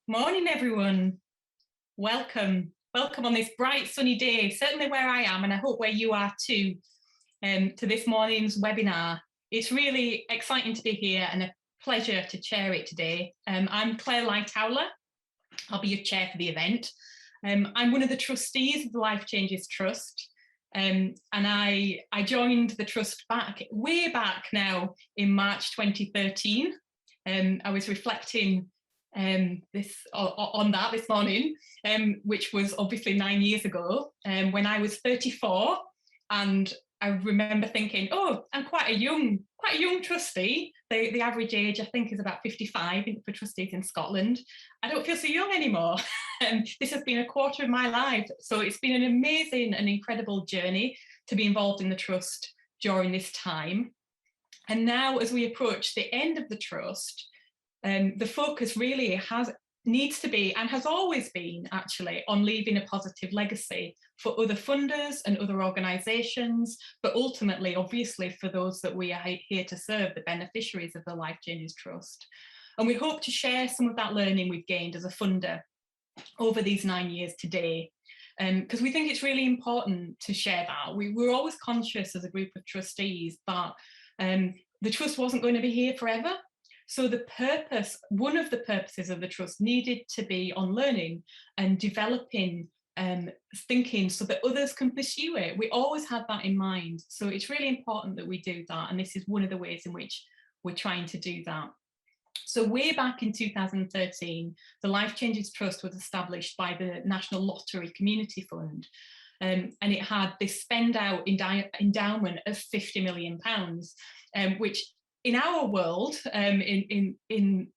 Morning, everyone. Welcome. Welcome on this bright, sunny day, certainly where I am, and I hope where you are too, to this morning's webinar. It's really exciting to be here and a pleasure to chair it today. I'm Claire Lightowler. I'll be your chair for the event. I'm one of the trustees of the Life Changes Trust, and I joined the trust way back now in March 2013. I was reflecting on that this morning, which was obviously 9 years ago, when I was 34, and I remember thinking, oh, I'm quite a young trustee. The average age, I think, is about 55 for trustees in Scotland. I don't feel so young anymore. This has been a quarter of my life, so it's been an amazing and incredible journey to be involved in the trust during this time. And now, as we approach the end of the trust, the focus really needs to be, and has always been actually, on leaving a positive legacy for other funders and other organisations, but ultimately, obviously, for those that we are here to serve, the beneficiaries of the Life Changes Trust. And we hope to share some of that learning we've gained as a funder over these 9 years today, because we think it's really important to share that. We're always conscious as a group of trustees that the trust wasn't going to be here forever. So one of the purposes of the trust needed to be on learning and developing thinking so that others can pursue it. We always had that in mind. So it's really important that we do that. And this is one of the ways in which we're trying to do that. So way back in 2013, the Life Changes Trust was established by the National Lottery Community Fund. And it had this spend out endowment of £50 million, which in our world, when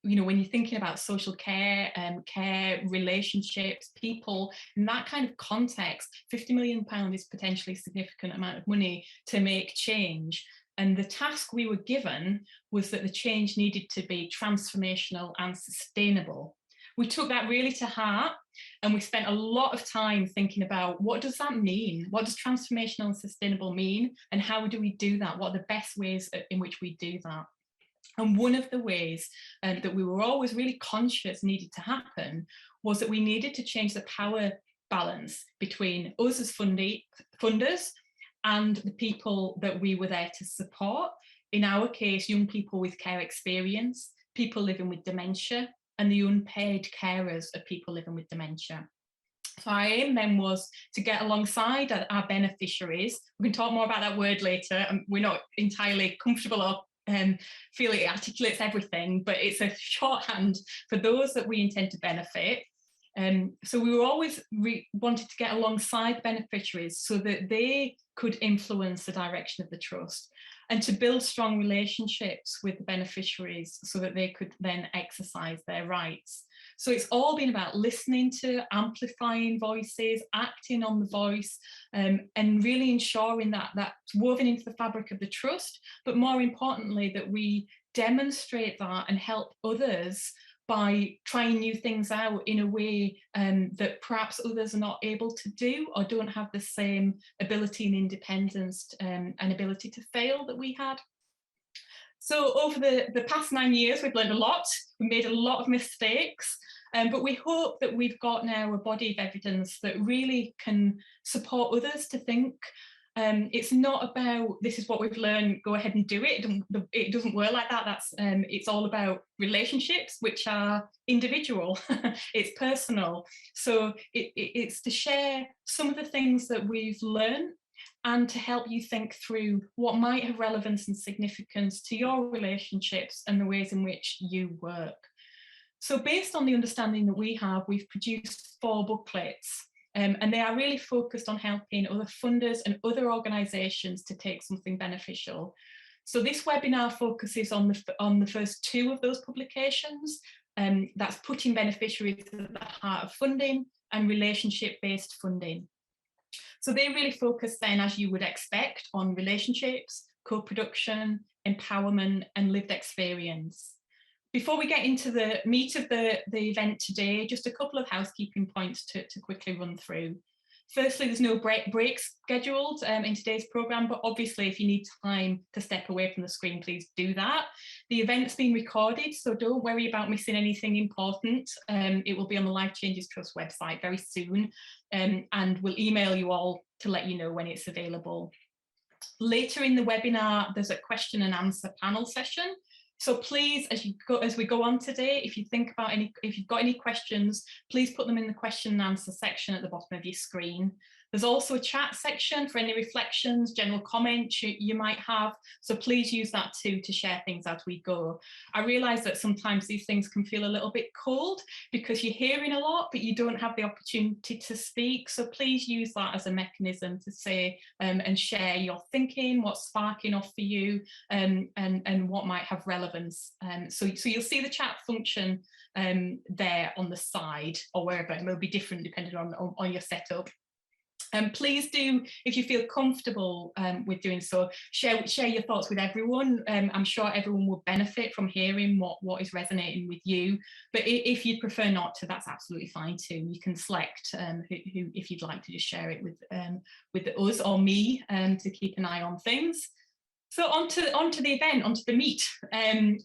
you're thinking about social care, care, relationships, people, in that kind of context, £50 million is potentially a significant amount of money to make change. And the task we were given was that the change needed to be transformational and sustainable. We took that really to heart, and we spent a lot of time thinking about, what does that mean? What does transformational and sustainable mean? And how do we do that? What are the best ways in which we do that? And one of the ways that we were always really conscious needed to happen was that we needed to change the power balance between us as funders and the people that we were there to support. In our case, young people with care experience, people living with dementia, and the unpaid carers of people living with dementia. So our aim then was to get alongside our beneficiaries. We can talk more about that word later, and we're not entirely comfortable or feel it articulates everything, but it's a shorthand for those that we intend to benefit. So we were always wanted to get alongside beneficiaries so that they could influence the direction of the trust, and to build strong relationships with the beneficiaries so that they could then exercise their rights. So it's all been about listening to, amplifying voices, acting on the voice, and really ensuring that that's woven into the fabric of the trust, but more importantly, that we demonstrate that and help others by trying new things out in a way that perhaps others are not able to do, or don't have the same ability and independence and ability to fail that we had. So over the past 9 years, we've learned a lot. We made a lot of mistakes, but we hope that we've got now a body of evidence that really can support others to think. It's not about, this is what we've learned, go ahead and do it. It doesn't work like that. It's all about relationships, which are individual. It's personal. So it's to share some of the things that we've learned, and to help you think through what might have relevance and significance to your relationships and the ways in which you work. So based on the understanding that we have, we've produced 4 booklets. And they are really focused on helping other funders and other organisations to take something beneficial. So this webinar focuses on the first 2 of those publications. That's putting beneficiaries at the heart of funding and relationship-based funding. So they really focus then, as you would expect, on relationships, co-production, empowerment, and lived experience. Before we get into the meat of the event today, just a couple of housekeeping points to quickly run through. Firstly, there's no breaks scheduled in today's programme, but obviously if you need time to step away from the screen, please do that. The event's being recorded, so don't worry about missing anything important. It will be on the Life Changes Trust website very soon, and we'll email you all to let you know when it's available. Later in the webinar, there's a question and answer panel session. So please, as we go on today, if you've got any questions, please put them in the question and answer section at the bottom of your screen. There's also a chat section for any reflections, general comments you might have. So please use that too to share things as we go. I realise that sometimes these things can feel a little bit cold because you're hearing a lot, but you don't have the opportunity to speak. So please use that as a mechanism to say and share your thinking, what's sparking off for you, and what might have relevance. So you'll see the chat function there on the side or wherever. It will be different depending on your setup. Please do, if you feel comfortable with doing so, share your thoughts with everyone. I'm sure everyone will benefit from hearing what is resonating with you. But if you'd prefer not to, that's absolutely fine too. You can select who if you'd like to just share it with us or me to keep an eye on things. So onto the event, onto the meet.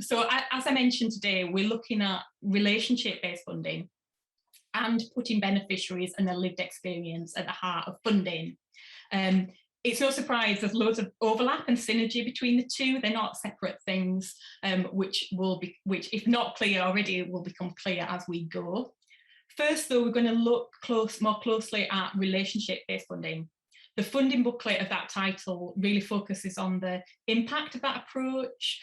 So as I mentioned today, we're looking at relationship-based funding and putting beneficiaries and their lived experience at the heart of funding. It's no surprise there's loads of overlap and synergy between the two. They're not separate things, which if not clear already, will become clear as we go. First, though, we're going to look more closely at relationship-based funding. The funding booklet of that title really focuses on the impact of that approach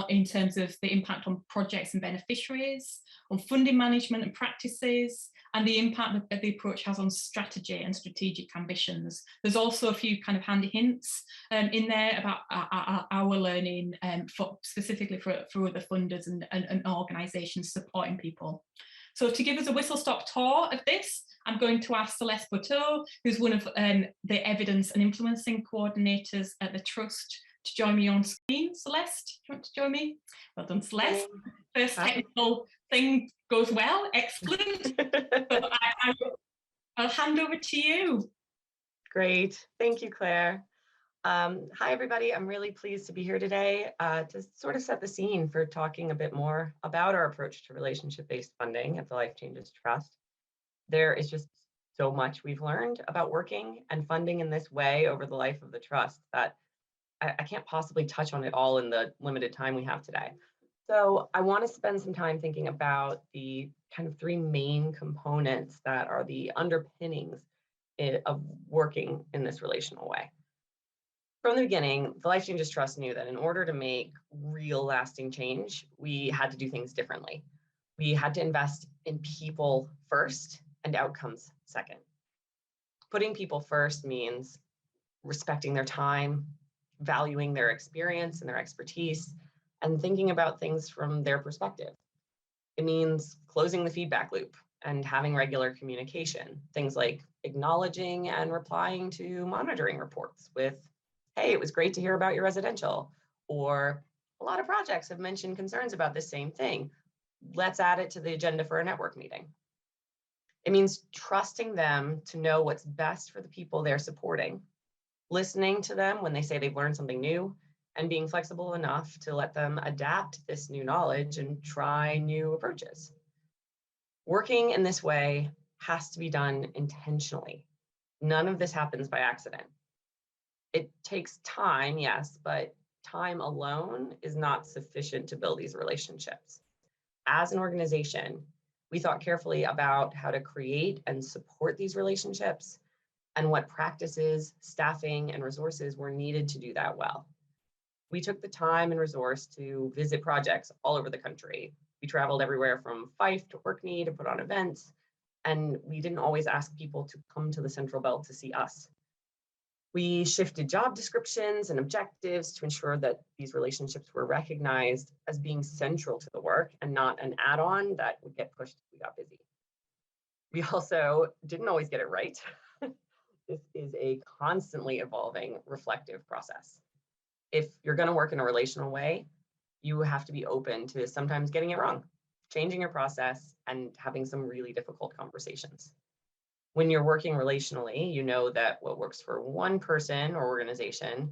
in terms of the impact on projects and beneficiaries, on funding management and practices, and the impact that the approach has on strategy and strategic ambitions. There's also a few kind of handy hints in there about our learning specifically for other funders and organisations supporting people. So to give us a whistle-stop tour of this, I'm going to ask Celeste Boteau, who's one of the evidence and influencing coordinators at the Trust, to join me on screen. Celeste, do you want to join me? Well done, Celeste. First technical thing goes well, excellent. So I'll hand over to you. Great, thank you, Claire. Hi, everybody. I'm really pleased to be here today to sort of set the scene for talking a bit more about our approach to relationship-based funding at the Life Changes Trust. There is just so much we've learned about working and funding in this way over the life of the trust that I can't possibly touch on it all in the limited time we have today. So I want to spend some time thinking about the kind of three main components that are the underpinnings of working in this relational way. From the beginning, the Life Changes Trust knew that in order to make real lasting change, we had to do things differently. We had to invest in people first and outcomes second. Putting people first means respecting their time, valuing their experience and their expertise, and thinking about things from their perspective. It means closing the feedback loop and having regular communication, things like acknowledging and replying to monitoring reports with, hey, it was great to hear about your residential, or a lot of projects have mentioned concerns about this same thing. Let's add it to the agenda for a network meeting. It means trusting them to know what's best for the people they're supporting, listening to them when they say they've learned something new, and being flexible enough to let them adapt this new knowledge and try new approaches. Working in this way has to be done intentionally. None of this happens by accident. It takes time, yes, but time alone is not sufficient to build these relationships. As an organization, we thought carefully about how to create and support these relationships and what practices, staffing, and resources were needed to do that well. We took the time and resource to visit projects all over the country. We traveled everywhere from Fife to Orkney to put on events, and we didn't always ask people to come to the Central Belt to see us. We shifted job descriptions and objectives to ensure that these relationships were recognized as being central to the work and not an add-on that would get pushed if we got busy. We also didn't always get it right. This is a constantly evolving, reflective process. If you're going to work in a relational way, you have to be open to sometimes getting it wrong, changing your process, and having some really difficult conversations. When you're working relationally, you know that what works for one person or organization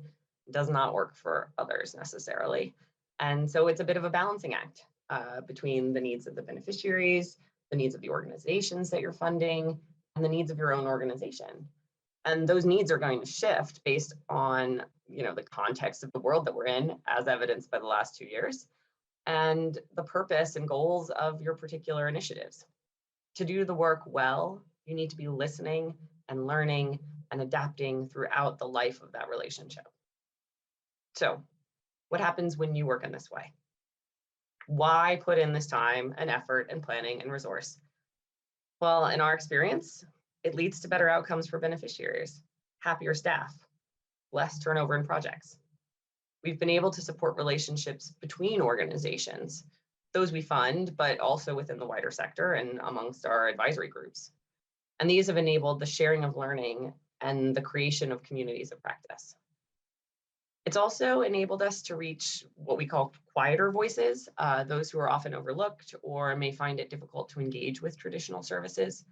does not work for others necessarily. And so it's a bit of a balancing act between the needs of the beneficiaries, the needs of the organizations that you're funding, and the needs of your own organization. And those needs are going to shift based on, the context of the world that we're in, as evidenced by the last 2 years, and the purpose and goals of your particular initiatives. To do the work well, you need to be listening and learning and adapting throughout the life of that relationship. So, what happens when you work in this way? Why put in this time and effort and planning and resource? Well, in our experience, it leads to better outcomes for beneficiaries, happier staff, less turnover in projects. We've been able to support relationships between organizations, those we fund, but also within the wider sector and amongst our advisory groups. And these have enabled the sharing of learning and the creation of communities of practice. It's also enabled us to reach what we call quieter voices, those who are often overlooked or may find it difficult to engage with traditional services.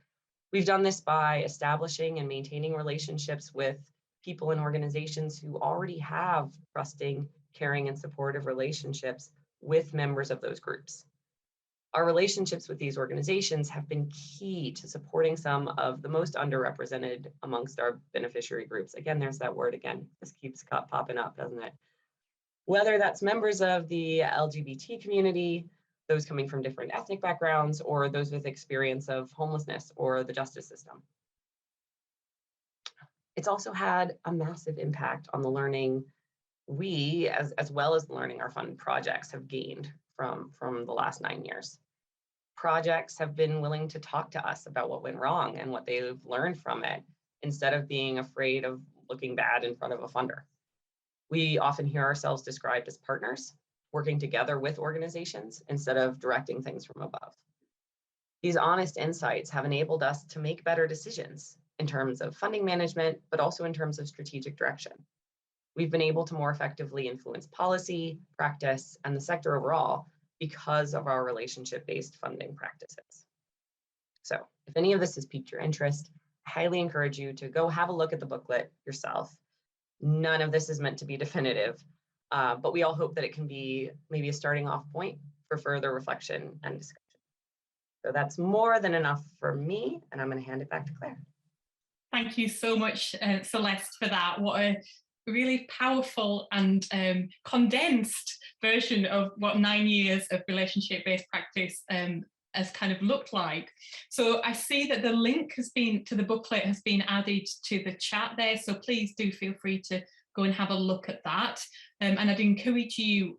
We've done this by establishing and maintaining relationships with people and organizations who already have trusting, caring, and supportive relationships with members of those groups. Our relationships with these organizations have been key to supporting some of the most underrepresented amongst our beneficiary groups. Again, there's that word again. This keeps popping up, doesn't it? Whether that's members of the LGBT community, those coming from different ethnic backgrounds, or those with experience of homelessness or the justice system. It's also had a massive impact on the learning we, as well as the learning our fund projects have gained from the last 9 years. Projects have been willing to talk to us about what went wrong and what they've learned from it, instead of being afraid of looking bad in front of a funder. We often hear ourselves described as partners, working together with organizations instead of directing things from above. These honest insights have enabled us to make better decisions in terms of funding management, but also in terms of strategic direction. We've been able to more effectively influence policy, practice, and the sector overall because of our relationship-based funding practices. So if any of this has piqued your interest, I highly encourage you to go have a look at the booklet yourself. None of this is meant to be definitive, but we all hope that it can be maybe a starting off point for further reflection and discussion. So that's more than enough for me, and I'm going to hand it back to Claire. Thank you so much, Celeste, for that. What a really powerful and condensed version of what 9 years of relationship-based practice has kind of looked like. So I see that the link to the booklet has been added to the chat there, so please do feel free to go and have a look at that. And I'd encourage you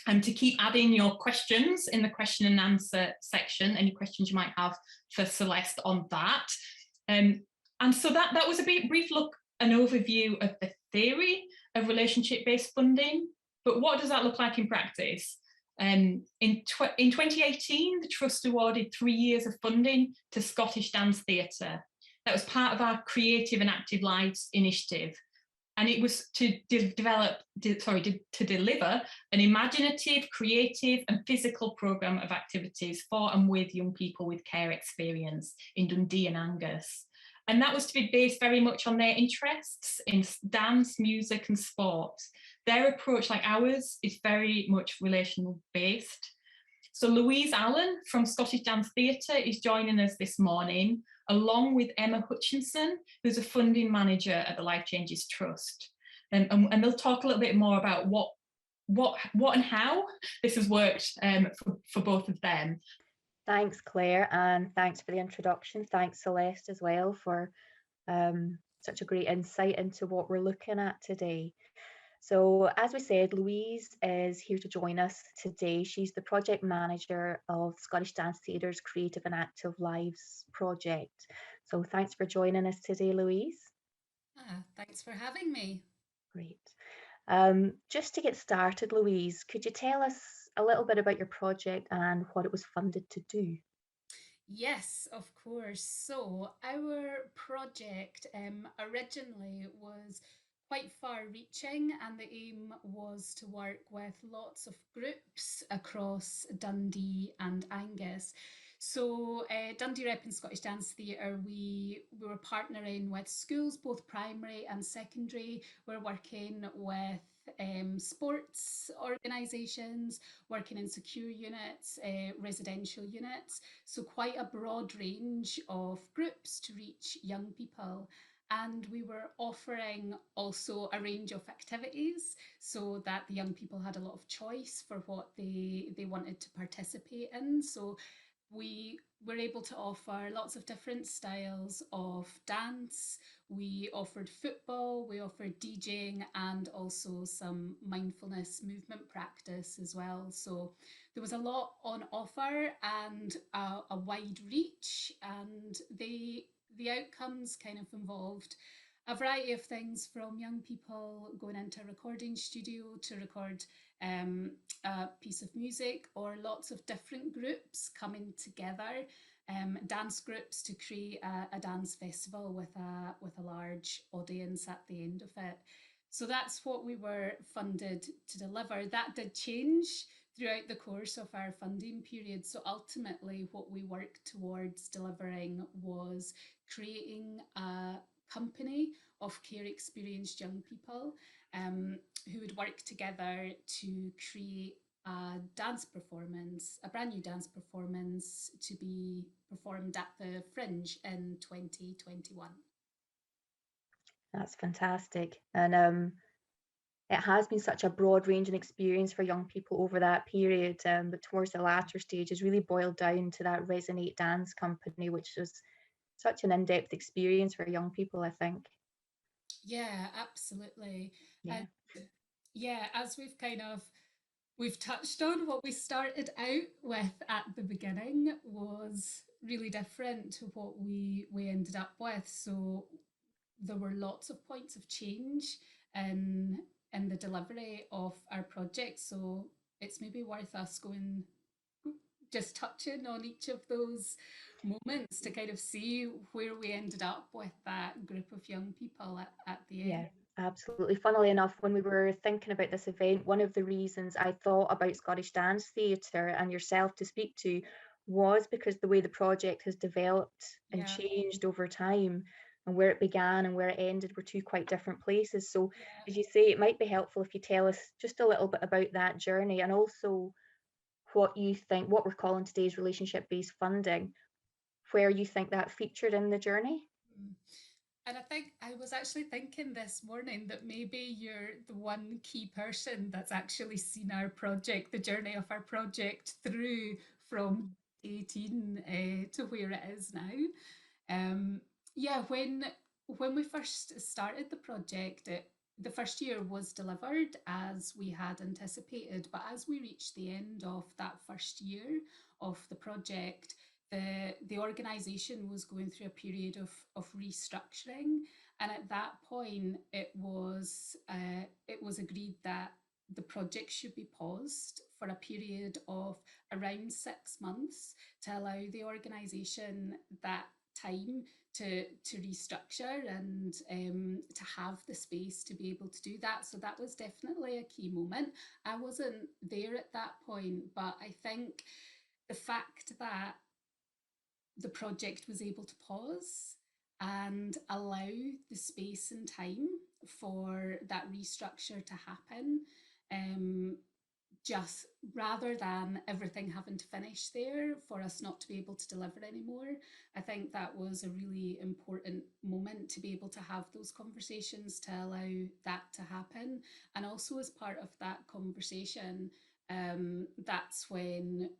to keep adding your questions in the question and answer section, any questions you might have for Celeste on that. And so that was a brief look, an overview of the theory of relationship-based funding, but what does that look like in practice? In 2018, the Trust awarded 3 years of funding to Scottish Dance Theatre. That was part of our Creative and Active Lives initiative. And it was to deliver an imaginative, creative, and physical programme of activities for and with young people with care experience in Dundee and Angus. And that was to be based very much on their interests in dance, music, and sport. Their approach, like ours, is very much relational based. So Louise Allen from Scottish Dance Theatre is joining us this morning, along with Emma Hutchinson, who's a funding manager at the Life Changes Trust. And they'll talk a little bit more about what and how this has worked for both of them. Thanks, Claire, and thanks for the introduction. Thanks, Celeste, as well, for such a great insight into what we're looking at today. So, as we said, Louise is here to join us today. She's the project manager of Scottish Dance Theatre's Creative and Active Lives project. So, thanks for joining us today, Louise. Thanks for having me. Great. Just to get started, Louise, could you tell us a little bit about your project and what it was funded to do? Yes, of course. So our project originally was quite far reaching, and the aim was to work with lots of groups across Dundee and Angus. So Dundee Rep and Scottish Dance Theatre, we were partnering with schools, both primary and secondary. We're working with sports organisations, working in secure units, residential units. So quite a broad range of groups to reach young people. And we were offering also a range of activities so that the young people had a lot of choice for what they wanted to participate in. So we were able to offer lots of different styles of dance. We offered football, we offered DJing, and also some mindfulness movement practice as well. So there was a lot on offer and a wide reach, and the outcomes kind of involved a variety of things, from young people going into a recording studio to record a piece of music, or lots of different groups coming together, dance groups, to create a dance festival with a large audience at the end of it. So that's what we were funded to deliver. That did change throughout the course of our funding period. So ultimately, what we worked towards delivering was creating a company of care experienced young people who would work together to create a dance performance, a brand new dance performance to be performed at the Fringe in 2021. That's fantastic. And it has been such a broad ranging experience for young people over that period, but towards the latter stages really boiled down to that Resonate Dance Company, which was such an in-depth experience for young people, I think. Yeah, absolutely. Yeah. Yeah, as we've touched on, what we started out with at the beginning was really different to what we ended up with. So there were lots of points of change in the delivery of our project. So it's maybe worth us going, just touching on each of those moments to kind of see where we ended up with that group of young people at the end. Yeah, absolutely. Funnily enough, when we were thinking about this event, one of the reasons I thought about Scottish Dance Theatre and yourself to speak to was because the way the project has developed and Yeah. changed over time, and where it began and where it ended were two quite different places. So, Yeah. as you say, it might be helpful if you tell us just a little bit about that journey, and also what you think, what we're calling today's relationship-based funding, where you think that featured in the journey. Mm. And I think I was actually thinking this morning that maybe you're the one key person that's actually seen our project, the journey of our project through from 18 to where it is now. Um, yeah, when we first started the project, the first year was delivered as we had anticipated, but as we reached the end of that first year of the project, the organisation was going through a period of restructuring, and at that point, it was agreed that the project should be paused for a period of around 6 months to allow the organisation that time to restructure and to have the space to be able to do that. So that was definitely a key moment. I wasn't there at that point, but I think the fact that the project was able to pause and allow the space and time for that restructure to happen, just rather than everything having to finish there for us not to be able to deliver anymore. I think that was a really important moment to be able to have those conversations to allow that to happen. And also, as part of that conversation, that's when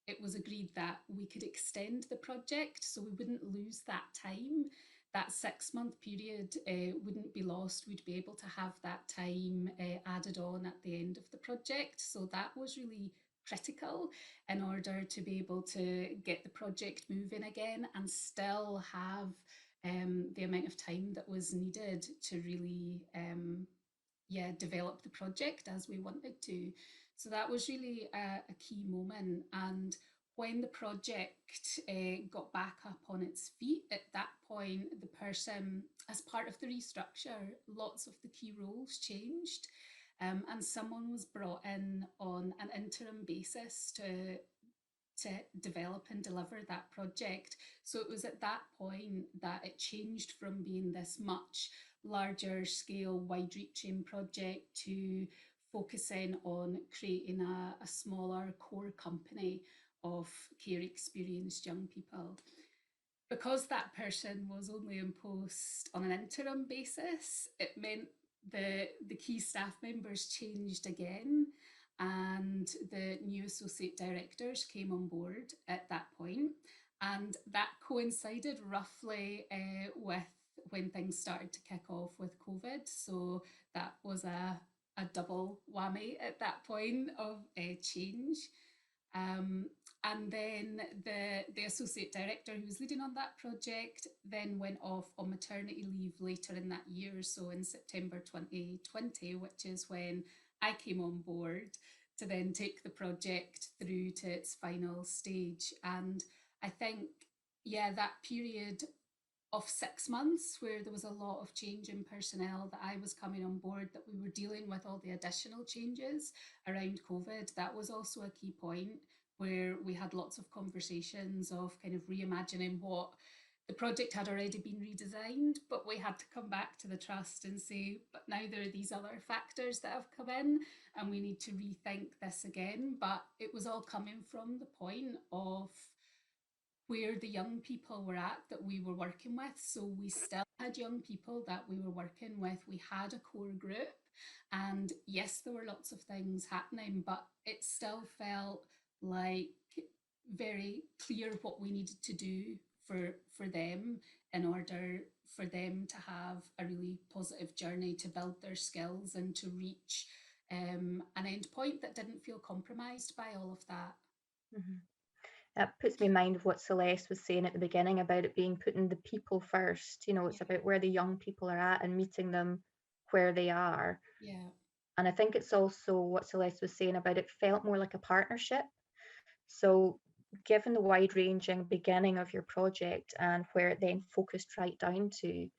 it was agreed that we could extend the project so we wouldn't lose that time. That 6 month period wouldn't be lost. We'd be able to have that time added on at the end of the project. So that was really critical in order to be able to get the project moving again and still have the amount of time that was needed to really develop the project as we wanted to. So that was really a key moment. And when the project got back up on its feet, at that point, the person, as part of the restructure, lots of the key roles changed. And someone was brought in on an interim basis to develop and deliver that project. So it was at that point that it changed from being this much larger scale, wide reaching project to focusing on creating a smaller core company of care experienced young people. Because that person was only in post on an interim basis, it meant the key staff members changed again, and the new associate directors came on board at that point, and that coincided roughly with when things started to kick off with COVID. So that was a double whammy at that point of change. Um, and then the associate director who was leading on that project then went off on maternity leave later in that year, so in September 2020, which is when I came on board to then take the project through to its final stage. And I think, yeah, that period of 6 months where there was a lot of change in personnel, that I was coming on board, that we were dealing with all the additional changes around COVID, that was also a key point where we had lots of conversations of kind of reimagining what the project had already been redesigned, but we had to come back to the trust and say, but now there are these other factors that have come in and we need to rethink this again. But it was all coming from the point of where the young people were at that we were working with. So we still had young people that we were working with. We had a core group. And yes, there were lots of things happening, but it still felt like very clear what we needed to do for them in order for them to have a really positive journey, to build their skills and to reach an end point that didn't feel compromised by all of that. Mhm. That puts me in mind of what Celeste was saying at the beginning about it being putting the people first. It's about where the young people are at and meeting them where they are. Yeah. And I think it's also what Celeste was saying about it felt more like a partnership. So given the wide ranging beginning of your project and where it then focused right down to,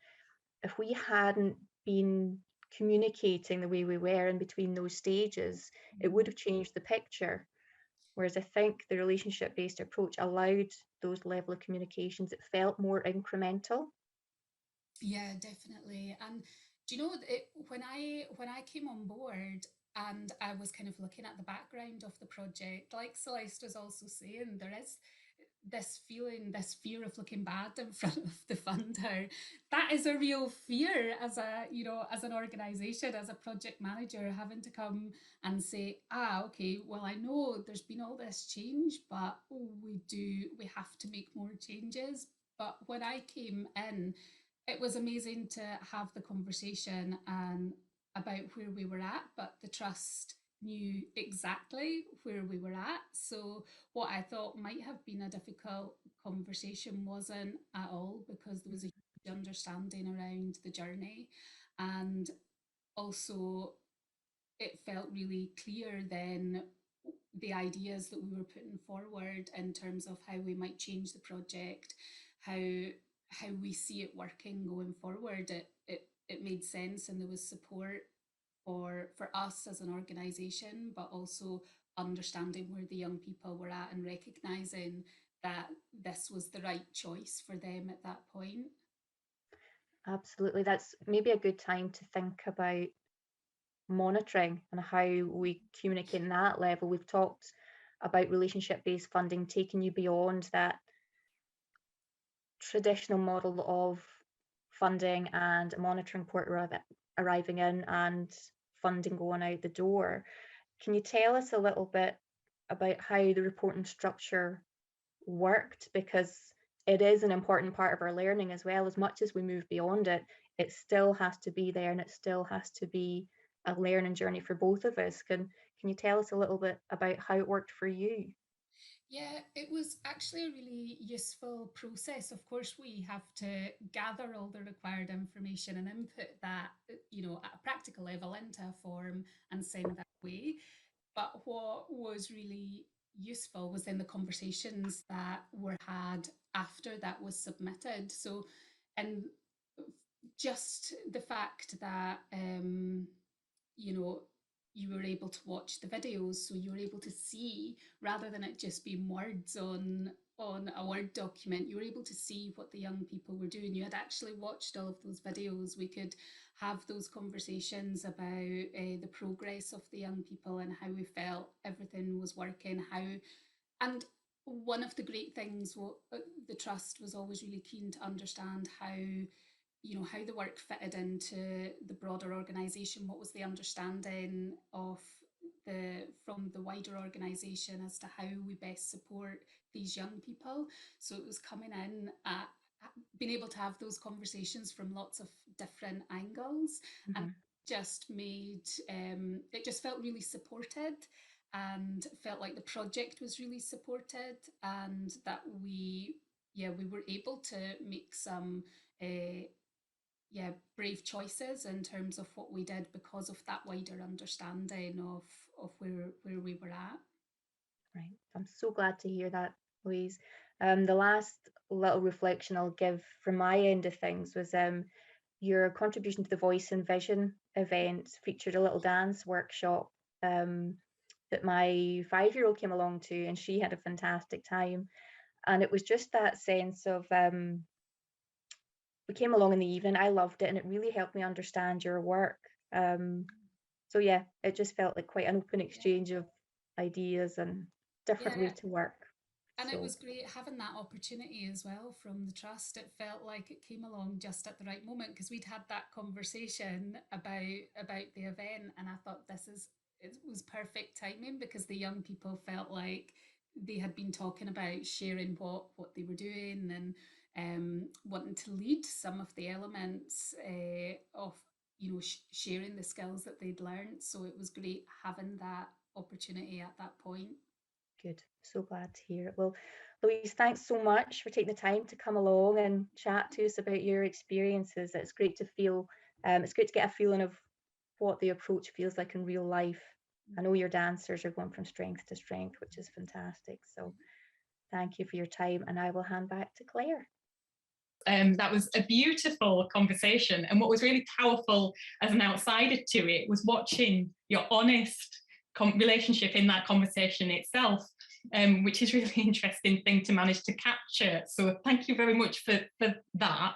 if we hadn't been communicating the way we were in between those stages, it would have changed the picture. Whereas I think the relationship-based approach allowed those level of communications. It felt more incremental. Yeah, definitely. And do you know when I came on board and I was kind of looking at the background of the project, like Celeste was also saying, there is this feeling, this fear of looking bad in front of the funder. That is a real fear as as an organization, as a project manager, having to come and say, okay, well, I know there's been all this change, but we have to make more changes. But when I came in, it was amazing to have the conversation and about where we were at, but the trust knew exactly where we were at. So what I thought might have been a difficult conversation wasn't at all, because there was a huge understanding around the journey. And also it felt really clear then the ideas that we were putting forward in terms of how we might change the project, how we see it working going forward. It made sense, and there was support for us as an organisation, but also understanding where the young people were at and recognising that this was the right choice for them at that point. Absolutely. That's maybe a good time to think about monitoring and how we communicate in that level. We've talked about relationship-based funding taking you beyond that traditional model of funding and monitoring report arriving in and funding going out the door. Can you tell us a little bit about how the reporting structure worked? Because it is an important part of our learning as well. As much as we move beyond it, it still has to be there, and it still has to be a learning journey for both of us. Can you tell us a little bit about how it worked for you? Yeah, it was actually a really useful process. Of course, we have to gather all the required information and input that, at a practical level into a form and send that away. But what was really useful was then the conversations that were had after that was submitted. So, and just the fact that, you know, you were able to watch the videos, so you were able to see, rather than it just being words on a Word document, you were able to see what the young people were doing. You had actually watched all of those videos. We could have those conversations about the progress of the young people and how we felt everything was working, and one of the great things, the Trust was always really keen to understand how the work fitted into the broader organisation. What was the understanding from the wider organisation as to how we best support these young people? So it was coming in at being able to have those conversations from lots of different angles, and just made it just felt really supported, and felt like the project was really supported, and that we were able to make some brave choices in terms of what we did because of that wider understanding of where we were at. Right. I'm so glad to hear that, Louise. The last little reflection I'll give from my end of things was your contribution to the Voice and Vision event featured a little dance workshop that my 5-year-old came along to, and she had a fantastic time. And it was just that sense of we came along in the evening, I loved it, and it really helped me understand your work. So yeah, it just felt like quite an open exchange of ideas and different way to work. And it was great having that opportunity as well from the Trust. It felt like it came along just at the right moment, because we'd had that conversation about the event, and I thought it was perfect timing, because the young people felt like they had been talking about sharing what they were doing, and wanting to lead some of the elements of sharing the skills that they'd learned. So it was great having that opportunity at that point. Good. So glad to hear it. Well, Louise, thanks so much for taking the time to come along and chat to us about your experiences. It's great to it's great to get a feeling of what the approach feels like in real life. I know your dancers are going from strength to strength, which is fantastic. So thank you for your time, and I will hand back to Claire. That was a beautiful conversation, and what was really powerful as an outsider to it was watching your honest relationship in that conversation itself, which is really interesting thing to manage to capture. So thank you very much for that.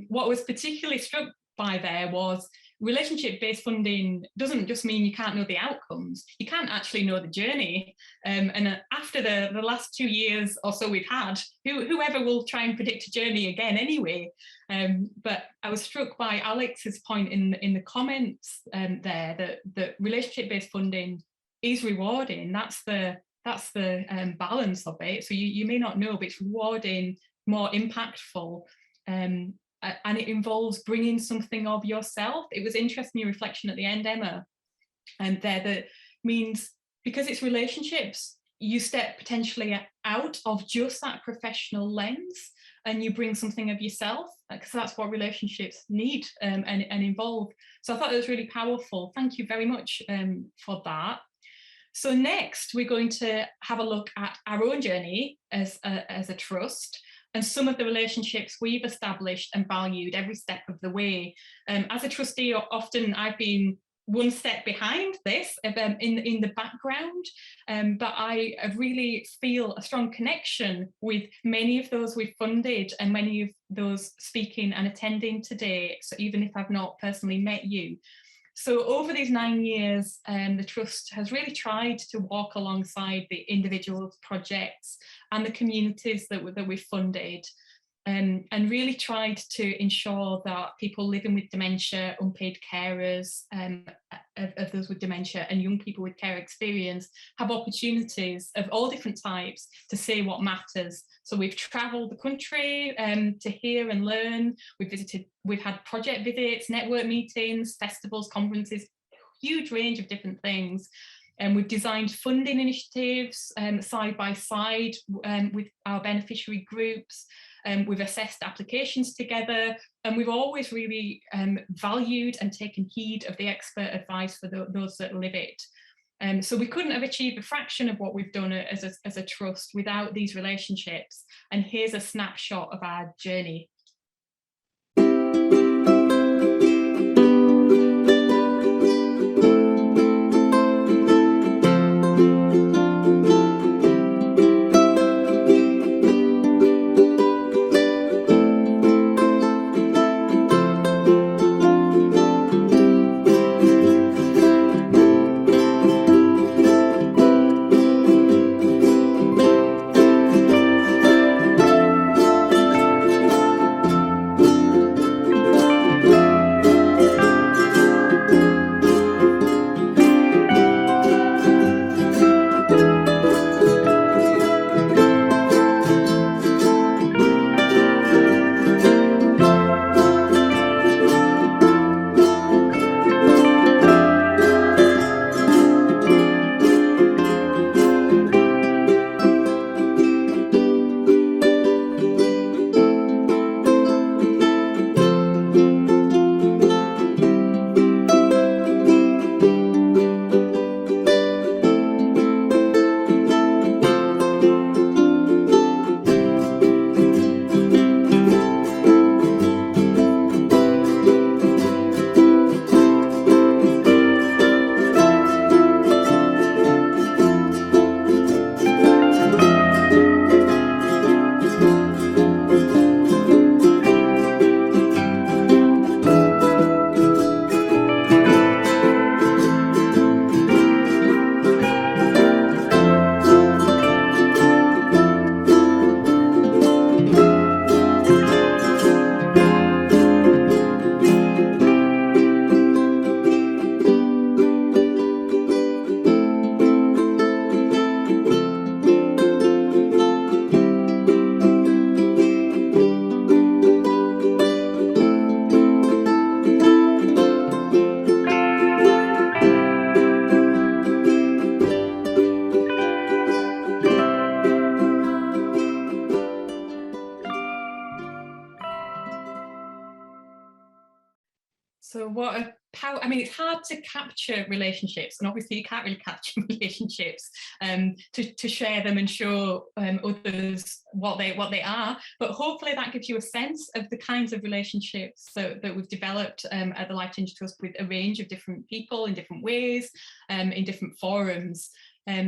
What was particularly struck by there was relationship-based funding doesn't just mean you can't know the outcomes, you can't actually know the journey. And after the last 2 years or so we've had, whoever will try and predict a journey again anyway. But I was struck by Alex's point in the comments there that relationship-based funding is rewarding. That's the balance of it. So you may not know, but it's rewarding, more impactful. And it involves bringing something of yourself. It was interesting, your reflection at the end, Emma, and that means because it's relationships, you step potentially out of just that professional lens and you bring something of yourself, because that's what relationships need and involve. So I thought it was really powerful. Thank you very much for that. So next, we're going to have a look at our own journey as a trust, and some of the relationships we've established and valued every step of the way. As a trustee, often I've been one step behind this in the background, but I really feel a strong connection with many of those we've funded and many of those speaking and attending today, so even if I've not personally met you. So over these 9 years, the Trust has really tried to walk alongside the individual projects and the communities that we've funded, and really tried to ensure that people living with dementia, unpaid carers of those with dementia, and young people with care experience have opportunities of all different types to say what matters. So we've travelled the country to hear and learn. We've had project visits, network meetings, festivals, conferences, huge range of different things. And we've designed funding initiatives side by side with our beneficiary groups. We've assessed applications together, and we've always really valued and taken heed of the expert advice for those that live it. So we couldn't have achieved a fraction of what we've done as a trust without these relationships. And here's a snapshot of our journey. what a power. I mean, it's hard to capture relationships, and obviously you can't really capture relationships to share them and show others what they are. But hopefully that gives you a sense of the kinds of relationships that we've developed at the Life Changes Trust with a range of different people in different ways, in different forums.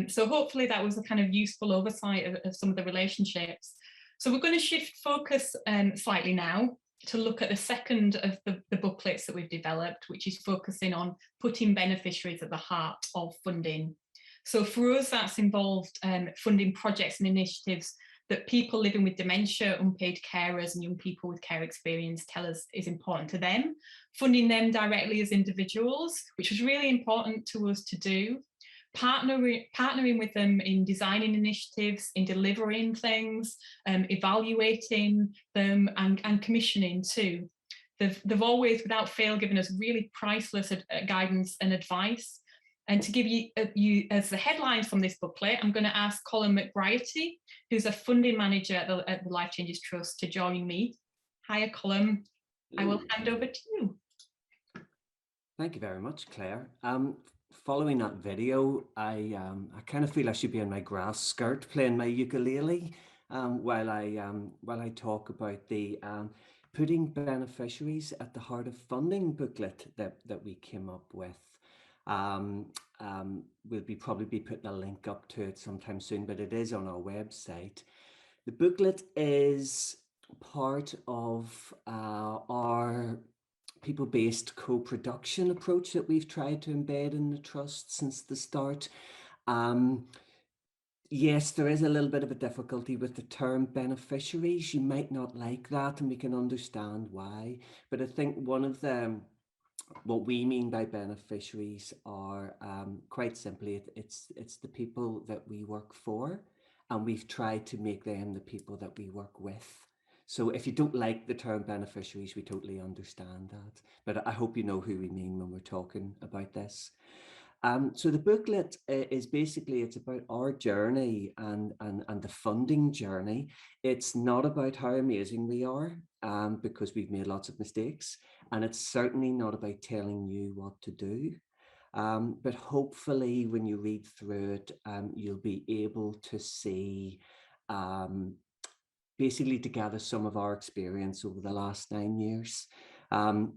So hopefully that was a kind of useful oversight of some of the relationships. So we're going to shift focus slightly now to look at the second of the booklets that we've developed, which is focusing on putting beneficiaries at the heart of funding. So for us, that's involved funding projects and initiatives that people living with dementia, unpaid carers and young people with care experience tell us is important to them, funding them directly as individuals, which was really important to us to do. Partnering with them in designing initiatives, in delivering things, evaluating them and commissioning too. They've always, without fail, given us really priceless guidance and advice. And to give you as the headlines from this booklet, I'm going to ask Colin McBriety, who's a funding manager at the Life Changes Trust, to join me. Hiya, Colin. I will hand over to you. Thank you very much, Claire. Following that video, I kind of feel I should be in my grass skirt playing my ukulele while I talk about the putting beneficiaries at the heart of funding booklet that we came up with. We'll probably be putting a link up to it sometime soon, but it is on our website. The booklet is part of our people-based co-production approach that we've tried to embed in the trust since the start. Yes, there is a little bit of a difficulty with the term beneficiaries. You might not like that, and we can understand why. But I think one of what we mean by beneficiaries are quite simply, it's the people that we work for, and we've tried to make them the people that we work with. So if you don't like the term beneficiaries, we totally understand that. But I hope you know who we mean when we're talking about this. So the booklet is basically, it's about our journey and the funding journey. It's not about how amazing we are, because we've made lots of mistakes. And it's certainly not about telling you what to do. But hopefully when you read through it, you'll be able to see basically to gather some of our experience over the last 9 years. And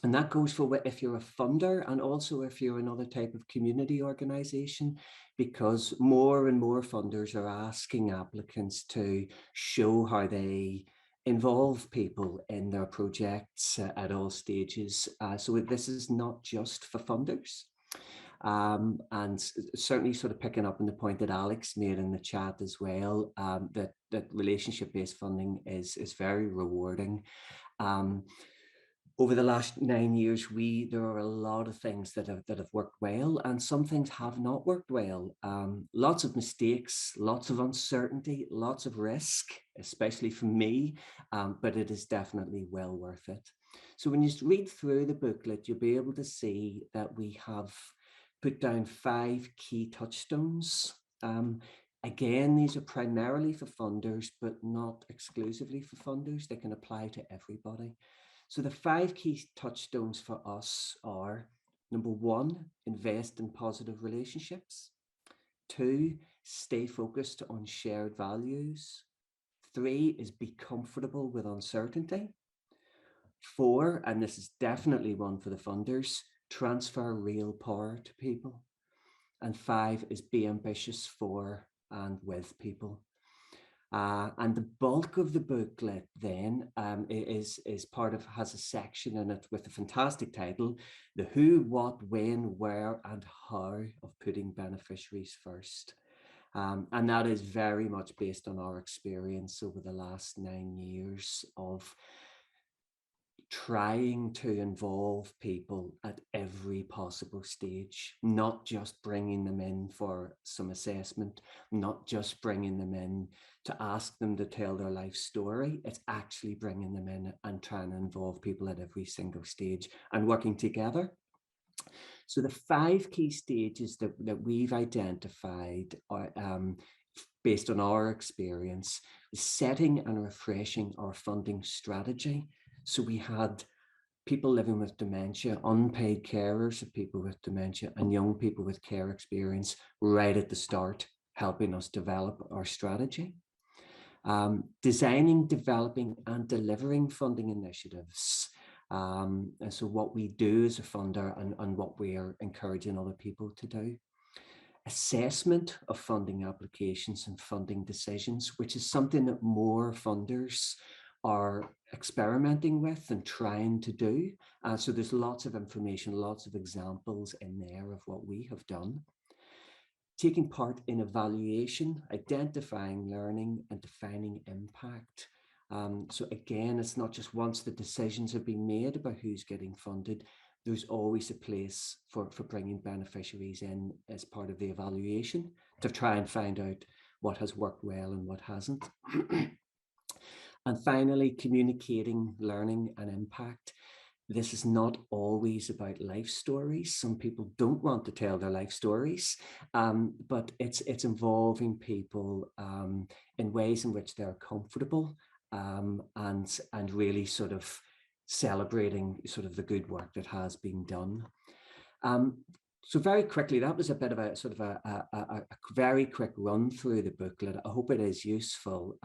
that goes for if you're a funder and also if you're another type of community organization, because more and more funders are asking applicants to show how they involve people in their projects at all stages. So this is not just for funders. And certainly sort of picking up on the point that Alex made in the chat as well, that relationship-based funding is very rewarding. Over the last 9 years, there are a lot of things that have worked well, and some things have not worked well. Lots of mistakes, lots of uncertainty, lots of risk, especially for me, but it is definitely well worth it. So when you read through the booklet, you'll be able to see that we have put down 5 key touchstones. Again, these are primarily for funders, but not exclusively for funders. They can apply to everybody. So the 5 key touchstones for us are: number 1, invest in positive relationships. 2, stay focused on shared values. 3 is be comfortable with uncertainty. 4, and this is definitely one for the funders, transfer real power to people. And 5 is be ambitious for and with people. And the bulk of the booklet then has a section in it with a fantastic title: The Who, What, When, Where and How of Putting Beneficiaries First. And that is very much based on our experience over the last 9 years of trying to involve people at every possible stage, not just bringing them in for some assessment, not just bringing them in to ask them to tell their life story. It's actually bringing them in and trying to involve people at every single stage and working together. So the 5 key stages that we've identified are, based on our experience, is setting and refreshing our funding strategy. So we had people living with dementia, unpaid carers of people with dementia, and young people with care experience right at the start, helping us develop our strategy. Designing, developing, and delivering funding initiatives. And so what we do as a funder and what we are encouraging other people to do. Assessment of funding applications and funding decisions, which is something that more funders are experimenting with and trying to do. So there's lots of information, lots of examples in there of what we have done. Taking part in evaluation, identifying learning, and defining impact. So again, it's not just once the decisions have been made about who's getting funded, there's always a place for bringing beneficiaries in as part of the evaluation to try and find out what has worked well and what hasn't. And finally, communicating learning and impact. This is not always about life stories. Some people don't want to tell their life stories, but it's involving people in ways in which they're comfortable and really sort of celebrating sort of the good work that has been done. So very quickly, that was a bit of a sort of a very quick run through the booklet. I hope it is useful.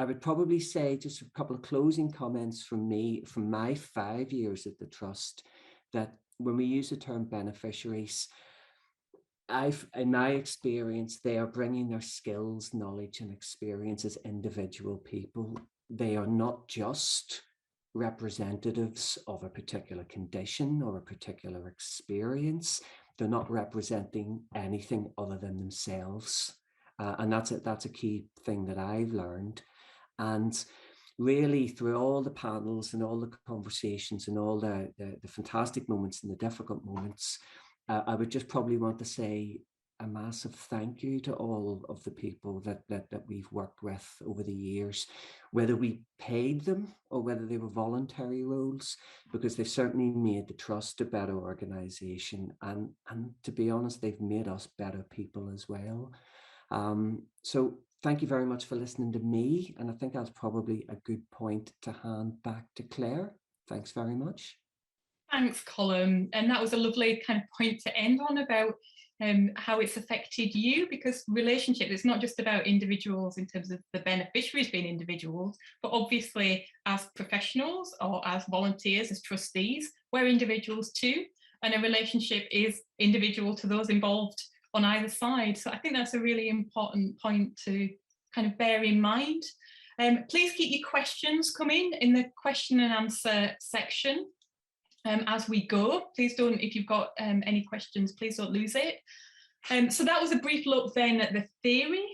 I would probably say just a couple of closing comments from me, from my 5 years at the Trust, that when we use the term beneficiaries, in my experience, they are bringing their skills, knowledge, and experience as individual people. They are not just representatives of a particular condition or a particular experience. They're not representing anything other than themselves. And that's a key thing that I've learned. And really, through all the panels and all the conversations and all the fantastic moments and the difficult moments, I would just probably want to say a massive thank you to all of the people that we've worked with over the years, whether we paid them or whether they were voluntary roles, because they've certainly made the Trust a better organization. And to be honest, they've made us better people as well. So thank you very much for listening to me. And I think that's probably a good point to hand back to Claire. Thanks very much. Thanks, Colm. And that was a lovely kind of point to end on about how it's affected you, because relationship is not just about individuals in terms of the beneficiaries being individuals, but obviously as professionals or as volunteers, as trustees, we're individuals too. And a relationship is individual to those involved on either side. So I think that's a really important point to kind of bear in mind. Please keep your questions coming in the question and answer section. As we go, please don't, if you've got any questions, please don't lose it. So that was a brief look then at the theory,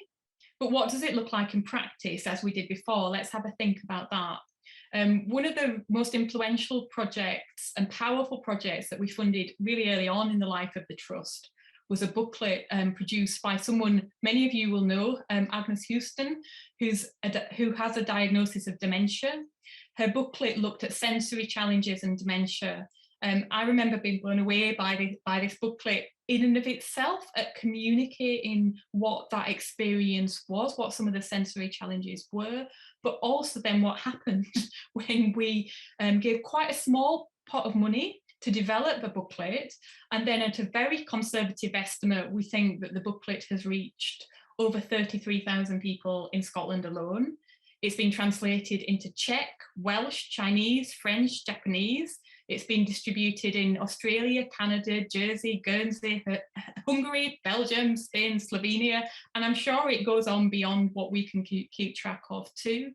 but what does it look like in practice as we did before? Let's have a think about that. One of the most influential projects and powerful projects that we funded really early on in the life of the Trust was a booklet produced by someone many of you will know, Agnes Houston, who has a diagnosis of dementia. Her booklet looked at sensory challenges and dementia. I remember being blown away by this booklet in and of itself at communicating what that experience was, what some of the sensory challenges were, but also then what happened when we gave quite a small pot of money to develop a booklet. And then at a very conservative estimate, we think that the booklet has reached over 33,000 people in Scotland alone. It's been translated into Czech, Welsh, Chinese, French, Japanese. It's been distributed in Australia, Canada, Jersey, Guernsey, Hungary, Belgium, Spain, Slovenia, and I'm sure it goes on beyond what we can keep track of too.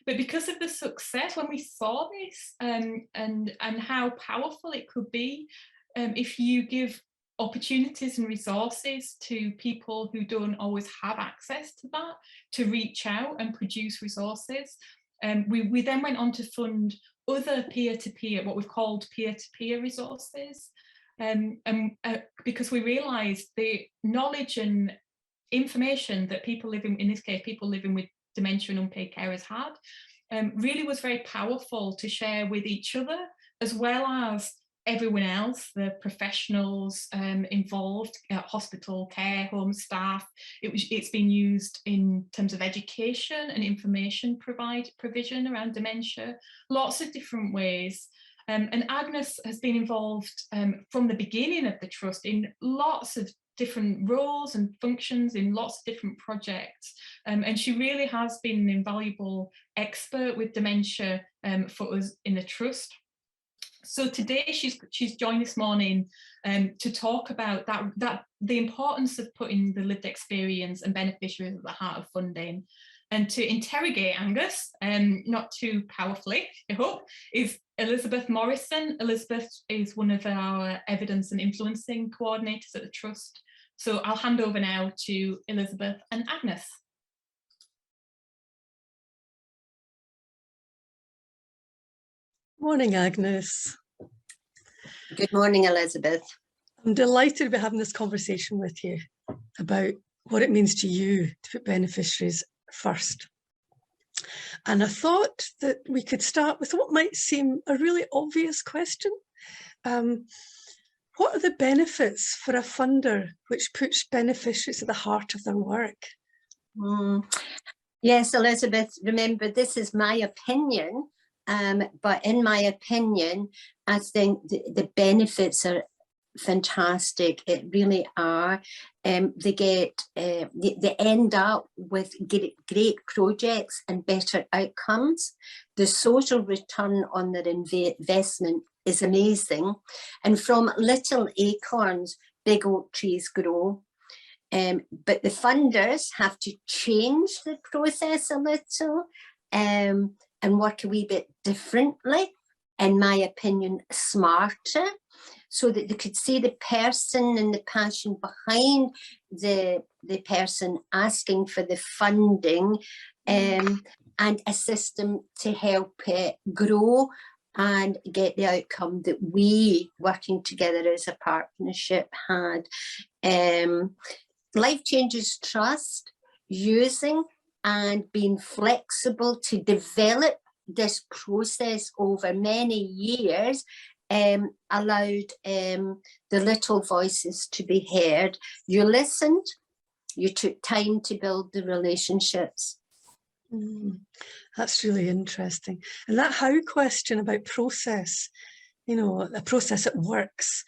But because of the success, when we saw this and how powerful it could be, if you give opportunities and resources to people who don't always have access to that, to reach out and produce resources. We then went on to fund other peer-to-peer, what we've called peer-to-peer resources, because we realised the knowledge and information that people living, in this case, people living with dementia and unpaid carers had, really was very powerful to share with each other, as well as everyone else, the professionals involved, hospital, care home staff. It's been used in terms of education and information provision around dementia, lots of different ways. And Agnes has been involved from the beginning of the trust in lots of different roles and functions in lots of different projects. And she really has been an invaluable expert with dementia for us in the trust. So today she's joined this morning to talk about the importance of putting the lived experience and beneficiaries at the heart of funding, and to interrogate Angus, not too powerfully, I hope, is Elizabeth Morrison. Elizabeth is one of our evidence and influencing coordinators at the Trust. So I'll hand over now to Elizabeth and Agnes. Morning, Agnes. Good morning, Elizabeth. I'm delighted to be having this conversation with you about what it means to you to put beneficiaries first. And I thought that we could start with what might seem a really obvious question. What are the benefits for a funder which puts beneficiaries at the heart of their work? Yes, Elizabeth, remember, this is my opinion, but in my opinion, I think the benefits are fantastic. It really are. They end up with great projects and better outcomes. The social return on their investment is amazing. And from little acorns, big oak trees grow. But the funders have to change the process a little and work a wee bit differently, in my opinion, smarter, so that they could see the person and the passion behind the person asking for the funding, and assist them to help it grow and get the outcome that we, working together as a partnership, had. Life changes trust, using and being flexible to develop this process over many years, allowed the little voices to be heard. You listened, you took time to build the relationships. That's really interesting. And that how question about process, you know, a process that works,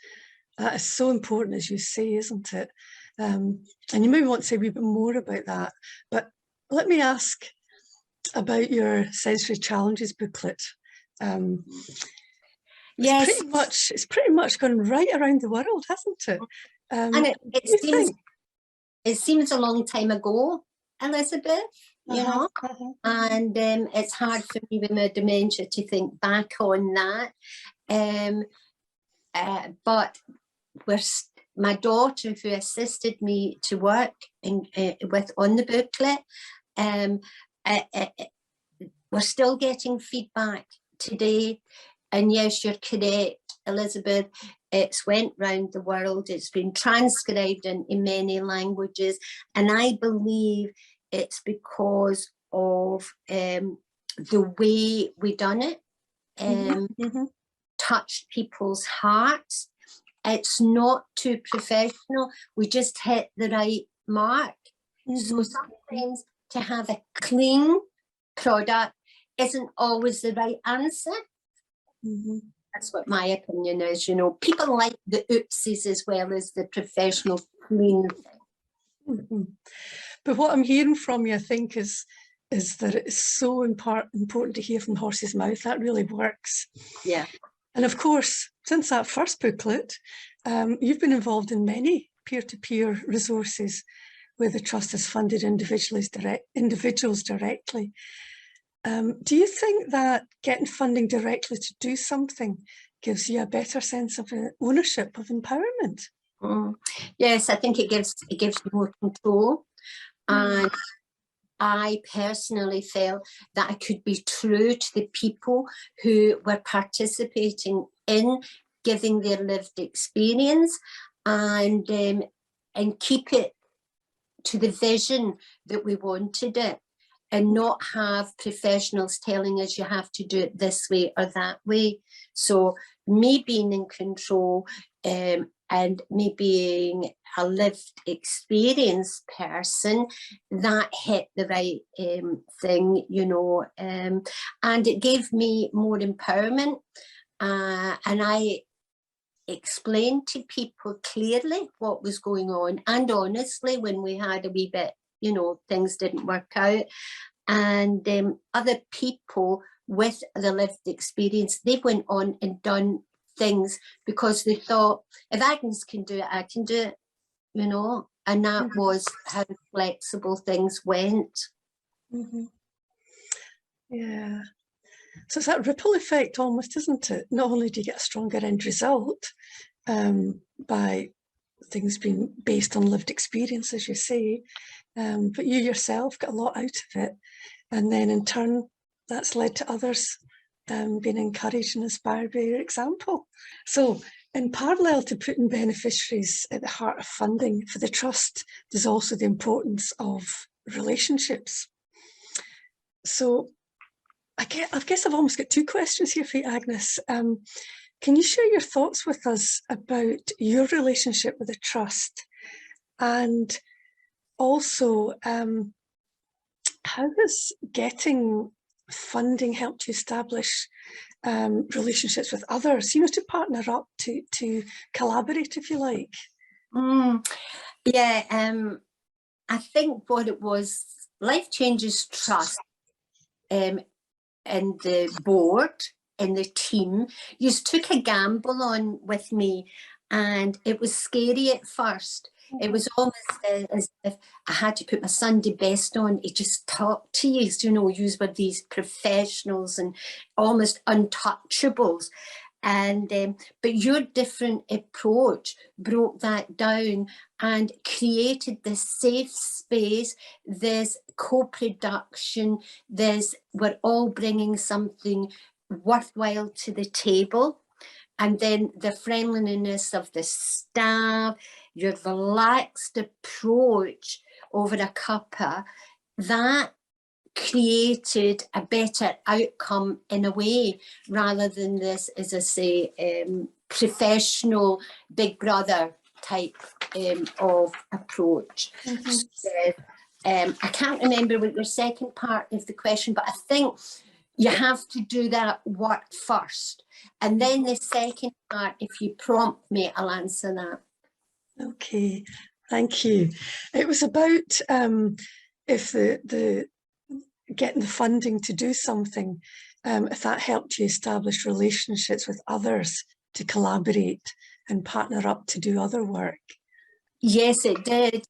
that is so important, as you say, isn't it? And you may want to say a wee bit more about that, but let me ask about your sensory challenges booklet. Yes, it's pretty much gone right around the world, hasn't it? And it seems a long time ago, Elizabeth, you know, and it's hard for me with my dementia to think back on that. But my daughter, who assisted me to work on the booklet, we're still getting feedback today. And yes, you're correct, Elizabeth. It's went round the world. It's been transcribed in many languages. And I believe it's because of the way we done it, touched people's hearts. It's not too professional. We just hit the right mark. So sometimes to have a clean product isn't always the right answer. That's what my opinion is. You know, people like the oopsies as well as the professional clean thing. But what I'm hearing from you, I think, is that it's so important to hear from the horse's mouth. That really works. Yeah. And of course, since that first booklet, you've been involved in many peer-to-peer resources where the Trust has funded individuals directly. Do you think that getting funding directly to do something gives you a better sense of ownership, of empowerment? Yes, I think it gives you more control. And I personally felt that I could be true to the people who were participating in giving their lived experience, and keep it to the vision that we wanted it, and not have professionals telling us you have to do it this way or that way. So me being in control, and me being a lived experience person, that hit the right thing, you know, and it gave me more empowerment. and I explained to people clearly what was going on, and honestly, when we had a wee bit, you know, things didn't work out. And other people with the lived experience, they went on and done things because they thought, if Agnes can do it, I can do it, you know, and that was how flexible things went. Yeah. So it's that ripple effect almost, isn't it? Not only do you get a stronger end result by things being based on lived experience, as you say, but you yourself get a lot out of it. And then in turn, that's led to others being encouraged and inspired by your example. So in parallel to putting beneficiaries at the heart of funding for the trust, there's also the importance of relationships. So I guess I've almost got two questions here for you, Agnes. Can you share your thoughts with us about your relationship with the trust, and also how has getting funding helped you establish relationships with others, you know, to partner up, to collaborate, if you like? Yeah, I think what it was, Life Changes Trust, and the board and the team just took a gamble on with me, and it was scary at first. It was almost as if I had to put my Sunday best on to just talk to you, you know, you were these professionals and almost untouchables. And but your different approach broke that down and created this safe space, this co-production, this we're all bringing something worthwhile to the table. And then the friendliness of the staff, your relaxed approach over a cuppa, that created a better outcome in a way, rather than this, as I say, professional Big Brother type of approach. So, I can't remember what your second part of the question, but I think you have to do that work first. And then the second part, if you prompt me, I'll answer that. Okay, thank you. It was about if the getting the funding to do something, if that helped you establish relationships with others to collaborate and partner up to do other work. Yes, it did.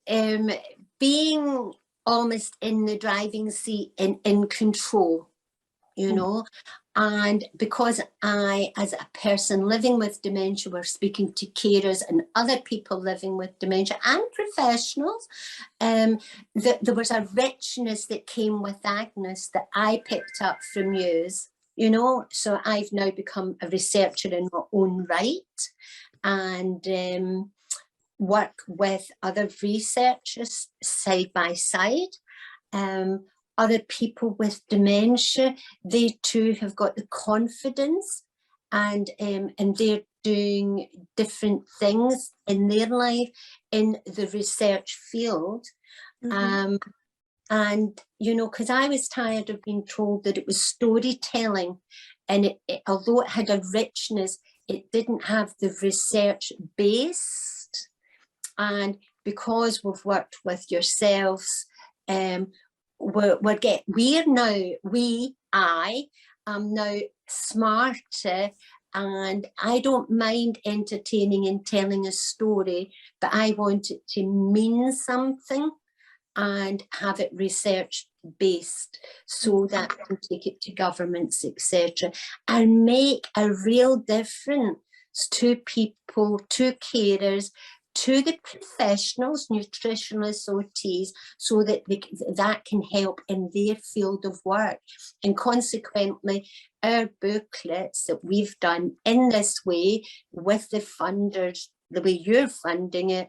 Being almost in the driving seat and in control, you know, and because I, as a person living with dementia, were speaking to carers and other people living with dementia and professionals, there was a richness that came with Agnes that I picked up from you know, so I've now become a researcher in my own right, and work with other researchers side by side. Other people with dementia, they too have got the confidence, and they're doing different things in their life in the research field. And, you know, because I was tired of being told that it was storytelling, and although it had a richness, it didn't have the research based. And because we've worked with yourselves, I am now smarter, and I don't mind entertaining and telling a story, but I want it to mean something and have it research based, so that we can take it to governments, etc., and make a real difference to people, to carers, to the professionals, nutritionists, OTs, so that that can help in their field of work. And consequently, our booklets that we've done in this way with the funders, the way you're funding it,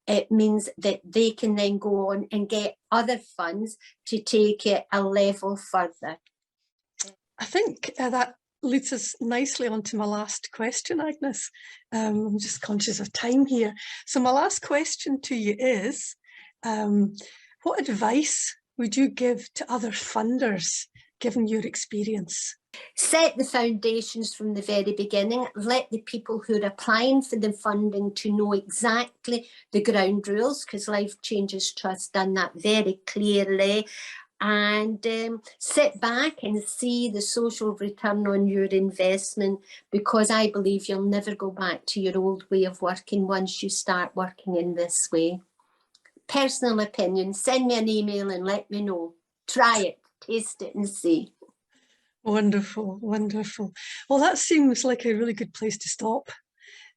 it means that they can then go on and get other funds to take it a level further. I think that leads us nicely on to my last question, Agnes. I'm just conscious of time here. So my last question to you is, what advice would you give to other funders, given your experience Set the foundations from the very beginning. Let the people who are applying for the funding to know exactly the ground rules, because Life Changes Trust done that very clearly. And sit back and see the social return on your investment, because I believe you'll never go back to your old way of working once you start working in this way. Personal opinion, send me an email and let me know. Try it, taste it and see. Wonderful, wonderful. Well, that seems like a really good place to stop.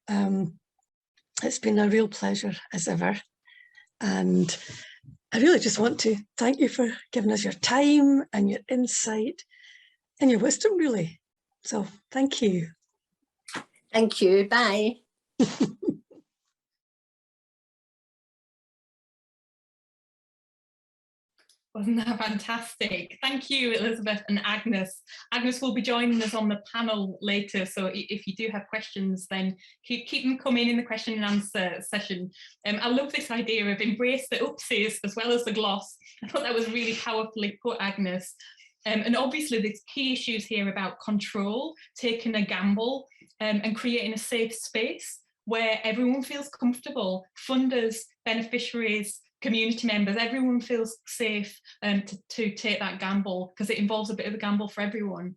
It's been a real pleasure as ever. And I really just want to thank you for giving us your time and your insight and your wisdom, really. So thank you. Thank you. Bye. Wasn't that fantastic? Thank you, Elizabeth and Agnes. Agnes will be joining us on the panel later, so if you do have questions, then keep them coming in the question and answer session. I love this idea of embrace the upsies as well as the gloss. I thought that was really powerfully put, Agnes. And obviously there's key issues here about control, taking a gamble, and creating a safe space where everyone feels comfortable. Funders, beneficiaries, community members, everyone feels safe to take that gamble, because it involves a bit of a gamble for everyone.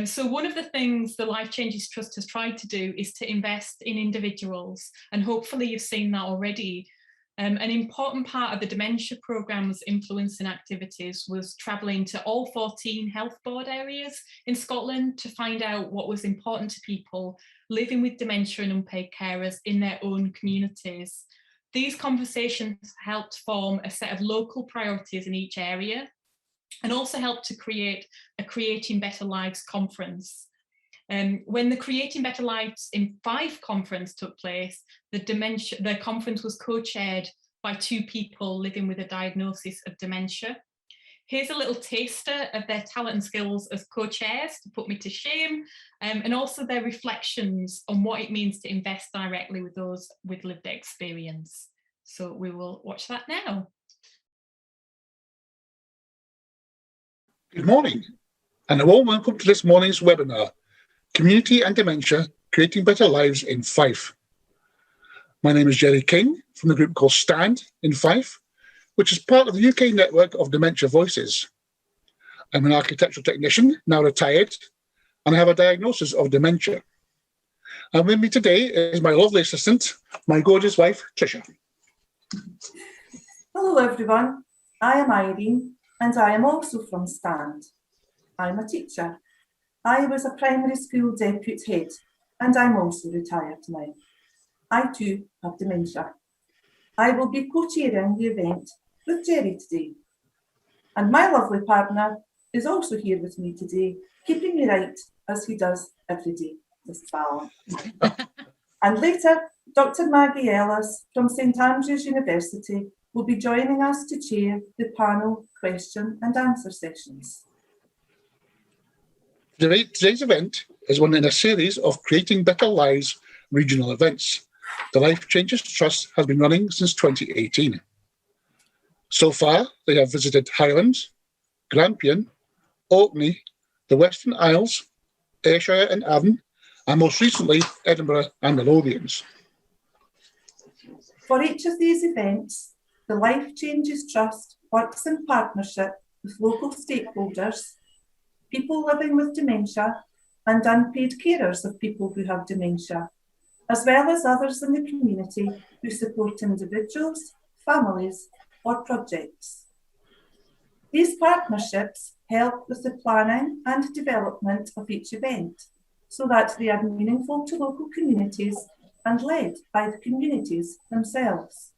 So one of the things the Life Changes Trust has tried to do is to invest in individuals, and hopefully you've seen that already. An important part of the dementia programme's influencing activities was travelling to all 14 health board areas in Scotland to find out what was important to people living with dementia and unpaid carers in their own communities. These conversations helped form a set of local priorities in each area, and also helped to create a Creating Better Lives conference. When the Creating Better Lives in Fife conference took place, the conference was co-chaired by 2 people living with a diagnosis of dementia. Here's a little taster of their talent and skills as co-chairs to put me to shame, and also their reflections on what it means to invest directly with those with lived experience. So we will watch that now. Good morning, and a warm welcome to this morning's webinar, Community and Dementia, Creating Better Lives in Fife. My name is Jerry King from the group called STAND in Fife, which is part of the UK network of Dementia Voices. I'm an architectural technician, now retired, and I have a diagnosis of dementia. And with me today is my lovely assistant, my gorgeous wife, Tricia. Hello everyone, I am Irene and I am also from STAND. I'm a teacher. I was a primary school deputy head and I'm also retired now. I too have dementia. I will be co-chairing the event with Jerry today. And my lovely partner is also here with me today, keeping me right as he does every day, Mr. Fallon. And later, Dr. Maggie Ellis from St Andrews University will be joining us to chair the panel question and answer sessions. Today's event is one in a series of Creating Better Lives regional events the Life Changes Trust has been running since 2018. So far, they have visited Highlands, Grampian, Orkney, the Western Isles, Ayrshire and Avon, and most recently, Edinburgh and the Lothians. For each of these events, the Life Changes Trust works in partnership with local stakeholders, people living with dementia, and unpaid carers of people who have dementia, as well as others in the community who support individuals, families, or projects. These partnerships help with the planning and development of each event so that they are meaningful to local communities and led by the communities themselves.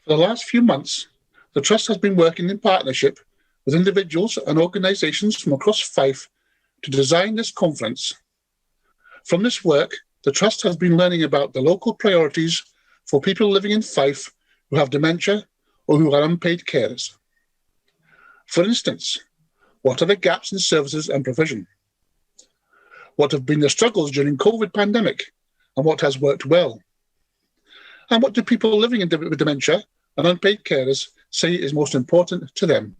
For the last few months, the Trust has been working in partnership with individuals and organisations from across Fife to design this conference. From this work, the Trust has been learning about the local priorities for people living in Fife who have dementia or who are unpaid carers. For instance, what are the gaps in services and provision? What have been the struggles during COVID pandemic and what has worked well? And what do people living with dementia and unpaid carers say is most important to them?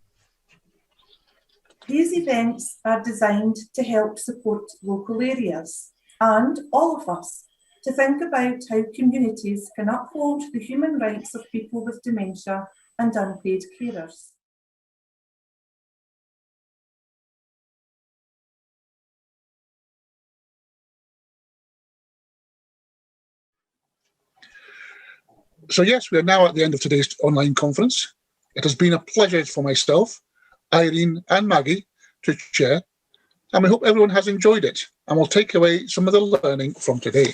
These events are designed to help support local areas and all of us to think about how communities can uphold the human rights of people with dementia and unpaid carers. So yes, we are now at the end of today's online conference. It has been a pleasure for myself, Irene and Maggie to chair, and we hope everyone has enjoyed it and will take away some of the learning from today.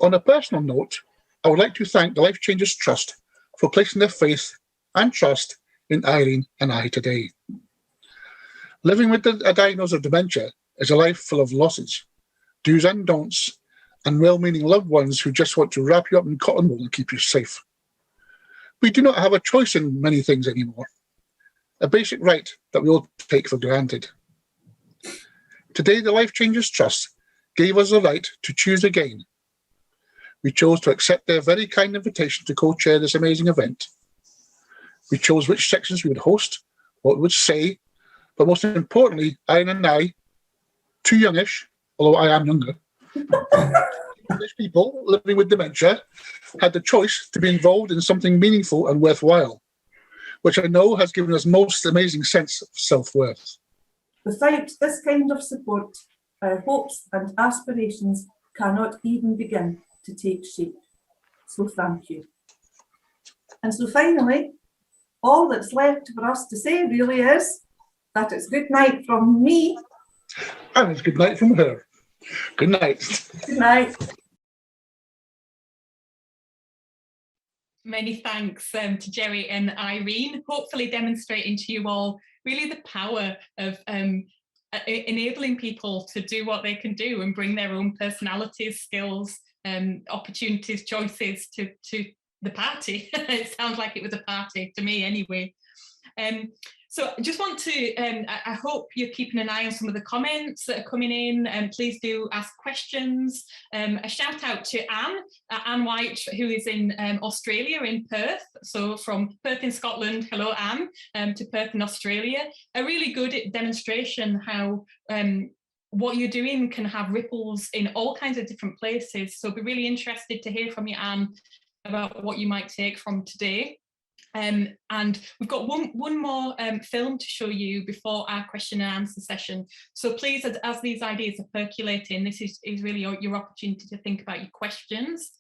On a personal note, I would like to thank the Life Changes Trust for placing their faith and trust in Irene and I today. Living with a diagnosis of dementia is a life full of losses, do's and don'ts, and well-meaning loved ones who just want to wrap you up in cotton wool and keep you safe. We do not have a choice in many things anymore, a basic right that we all take for granted. Today, the Life Changes Trust gave us the right to choose again. We chose to accept their very kind invitation to co-chair this amazing event. We chose which sections we would host, what we would say, but most importantly, Irene and I, too youngish, although I am younger, English people living with dementia, had the choice to be involved in something meaningful and worthwhile, which I know has given us most amazing sense of self-worth. Without this kind of support, our hopes and aspirations cannot even begin to take shape. So thank you. And so finally, all that's left for us to say really is that it's good night from me. And it's good night from her. Good night. Good night. Many thanks to Jerry and Irene, hopefully demonstrating to you all really the power of enabling people to do what they can do and bring their own personalities, skills, opportunities, choices to the party. It sounds like it was a party to me anyway. So I just want to, I hope you're keeping an eye on some of the comments that are coming in, and please do ask questions. A shout out to Anne White, who is in Australia, in Perth. So from Perth in Scotland, hello Anne, to Perth in Australia. A really good demonstration how what you're doing can have ripples in all kinds of different places. So be really interested to hear from you, Anne, about what you might take from today. And we've got one more film to show you before our question and answer session. So please, as these ideas are percolating, this is really your opportunity to think about your questions.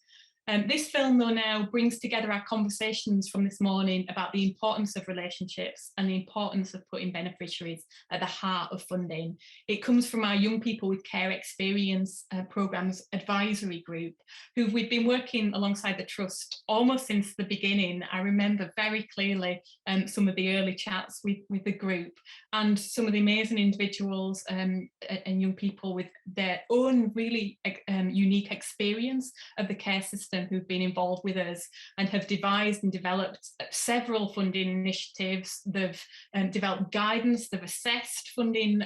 This film, though, now brings together our conversations from this morning about the importance of relationships and the importance of putting beneficiaries at the heart of funding. It comes from our Young People with Care Experience Programmes Advisory Group, who we've been working alongside the Trust almost since the beginning. I remember very clearly some of the early chats with the group, and some of the amazing individuals and young people with their own really unique experience of the care system who've been involved with us and have devised and developed several funding initiatives. They've developed guidance, they've assessed funding,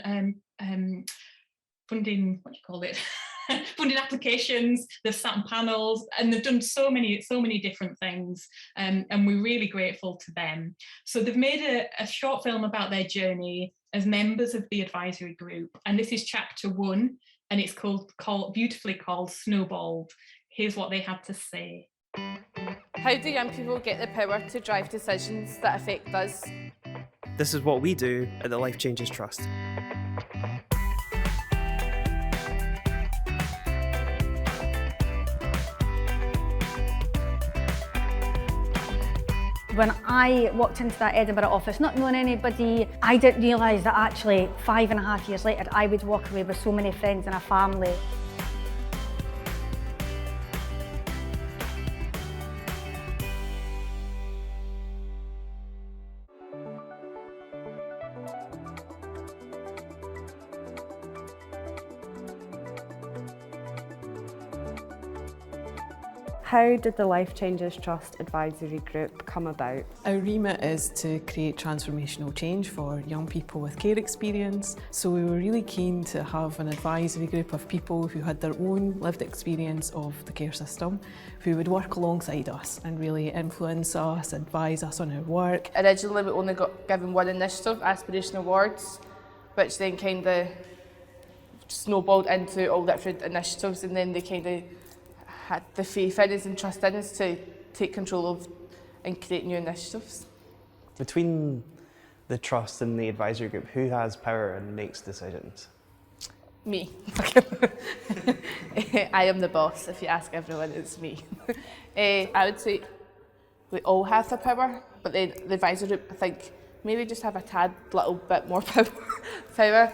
what do you call it? Funding applications, they've sat on panels, and they've done so many different things, and we're really grateful to them. So they've made a short film about their journey as members of the advisory group, and this is chapter 1, and it's beautifully called Snowballed. Here's what they had to say. How do young people get the power to drive decisions that affect us? This is what we do at the Life Changes Trust. When I walked into that Edinburgh office, not knowing anybody, I didn't realise that actually 5.5 years later, I would walk away with so many friends and a family. How did the Life Changes Trust Advisory Group come about? Our remit is to create transformational change for young people with care experience. So we were really keen to have an advisory group of people who had their own lived experience of the care system, who would work alongside us and really influence us, advise us on our work. Originally we only got given one initiative, Aspiration Awards, which then kind of snowballed into all different initiatives, and then they kind of had the faith in us and trust in us to take control of and create new initiatives. Between the trust and the advisory group, who has power and makes decisions? Me. I am the boss, if you ask everyone, it's me. I would say we all have the power, but then the advisory group, I think, maybe just have a tad little bit more power.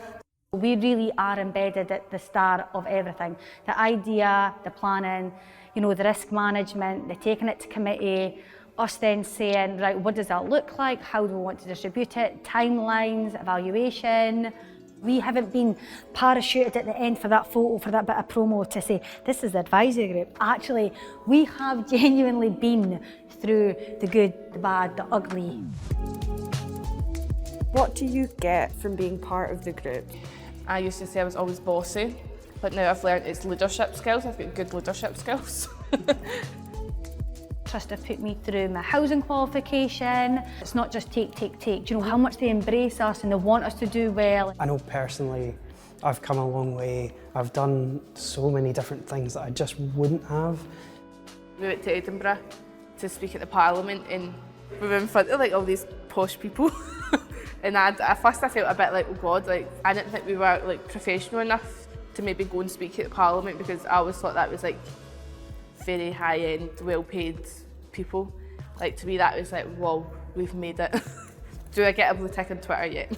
We really are embedded at the start of everything. The idea, the planning, you know, the risk management, the taking it to committee, us then saying, right, what does that look like? How do we want to distribute it? Timelines, evaluation. We haven't been parachuted at the end for that photo, for that bit of promo to say, this is the advisory group. Actually, we have genuinely been through the good, the bad, the ugly. What do you get from being part of the group? I used to say I was always bossy, but now I've learned it's leadership skills. I've got good leadership skills. Trust have put me through my housing qualification. It's not just take. Do you know how much they embrace us and they want us to do well? I know personally I've come a long way. I've done so many different things that I just wouldn't have. We went to Edinburgh to speak at the Parliament, and we were in front of like all these posh people. And at first I felt a bit like, oh God, like I didn't think we were like professional enough to maybe go and speak at the Parliament, because I always thought that was like very high-end, well-paid people. Like to me that was like, whoa, we've made it. Do I get a blue tick on Twitter yet?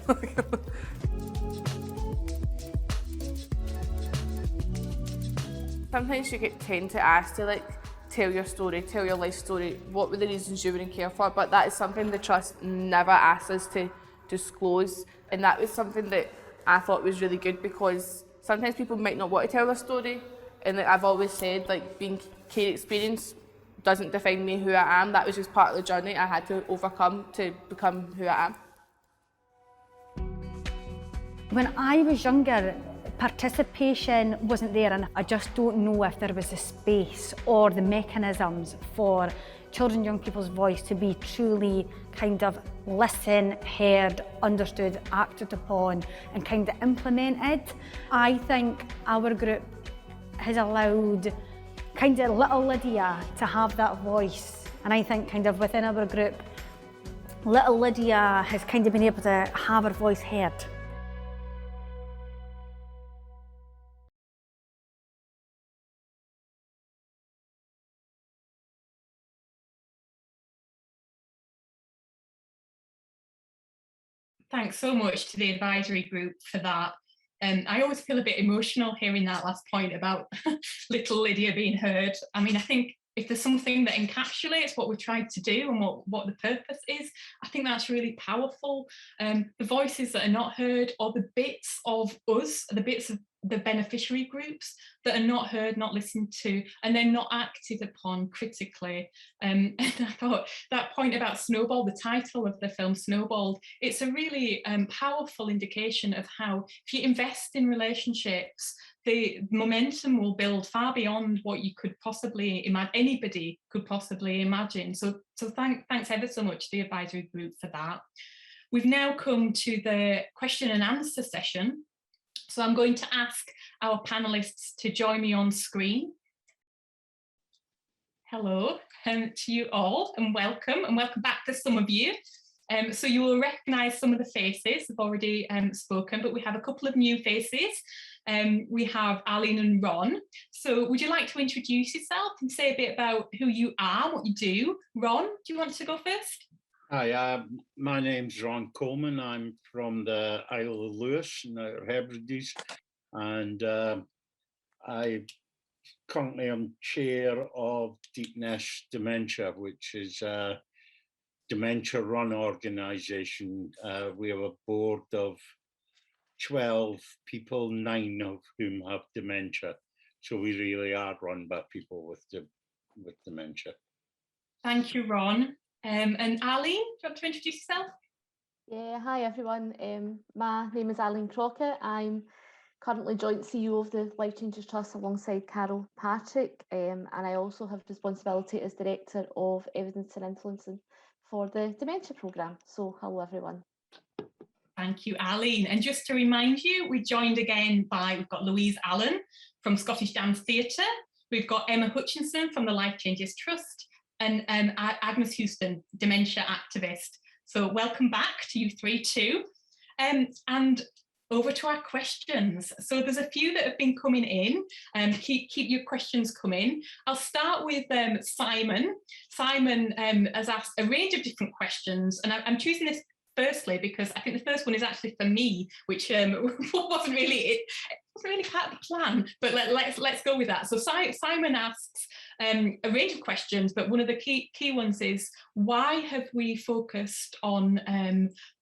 Sometimes you tend to ask to like tell your story, tell your life story, what were the reasons you were in care for, but that is something the Trust never asked us to disclose, and that was something that I thought was really good, because sometimes people might not want to tell their story, and like I've always said, like being care experience doesn't define me who I am. That was just part of the journey I had to overcome to become who I am. When I was younger, participation wasn't there, and I just don't know if there was a space or the mechanisms for children, young people's voice to be truly kind of listened, heard, understood, acted upon and kind of implemented. I think our group has allowed kind of little Lydia to have that voice, and I think kind of within our group, little Lydia has kind of been able to have her voice heard. Thanks so much to the advisory group for that. I always feel a bit emotional hearing that last point about little Lydia being heard. I mean, I think if there's something that encapsulates what we've tried to do and what the purpose is, I think that's really powerful. The voices that are not heard, or the bits of us, the bits of the beneficiary groups that are not heard, not listened to, and then not acted upon critically. And I thought that point about Snowball, the title of the film Snowballed, it's a really powerful indication of how if you invest in relationships, the momentum will build far beyond what you could possibly imagine, anybody could possibly imagine. So thanks ever so much to the advisory group for that. We've now come to the question and answer session. So I'm going to ask our panelists to join me on screen. Hello to you all, and welcome back to some of you. So you will recognise some of the faces. I've already spoken, but we have a couple of new faces. We have Aline and Ron. So would you like to introduce yourself and say a bit about who you are, what you do? Ron, do you want to go first? Hi, my name's Ron Coleman. I'm from the Isle of Lewis in the Hebrides, and I currently am chair of Deepness Dementia, which is a dementia-run organisation. We have a board of 12 people, 9 of whom have dementia. So we really are run by people with with dementia. Thank you, Ron. And Arlene, do you want to introduce yourself? Yeah, hi everyone. My name is Arlene Crockett. I'm currently joint CEO of the Life Changes Trust alongside Carol Patrick, and I also have responsibility as Director of Evidence and Influencing for the Dementia Programme. So hello everyone. Thank you, Arlene. And just to remind you, we're joined again by, we've got Louise Allen from Scottish Dance Theatre, we've got Emma Hutchinson from the Life Changes Trust, and Agnes Houston, dementia activist. So welcome back to you three too. And over to our questions. So there's a few that have been coming in. Keep your questions coming. I'll start with Simon. Simon has asked a range of different questions, and I'm choosing this firstly because I think the first one is actually for me, which wasn't really part of the plan, but let's go with that. So Simon asks a range of questions, but one of the key ones is, why have we focused on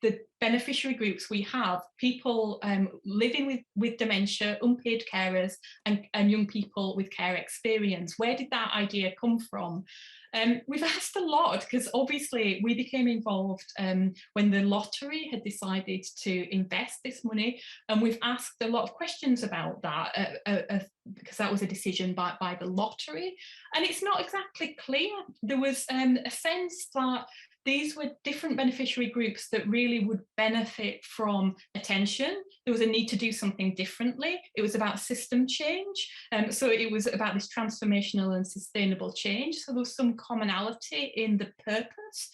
the beneficiary groups we have, people living with dementia, unpaid carers, and young people with care experience? Where did that idea come from? We've asked a lot because obviously we became involved when the lottery had decided to invest this money, and we've asked a lot of questions about that because that was a decision by the lottery, and it's not exactly clear. There was a sense that these were different beneficiary groups that really would benefit from attention. There was a need to do something differently. It was about system change. So it was about this transformational and sustainable change. So there was some commonality in the purpose.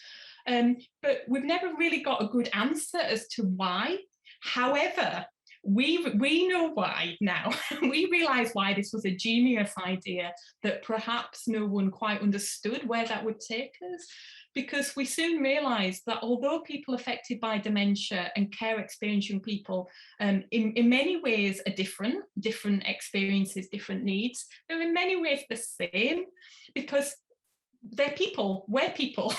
But we've never really got a good answer as to why. However, we know why now. We realise why this was a genius idea that perhaps no one quite understood where that would take us, because we soon realised that although people affected by dementia and care experience young people in many ways are different experiences, different needs, they're in many ways the same, because they're people, we're people.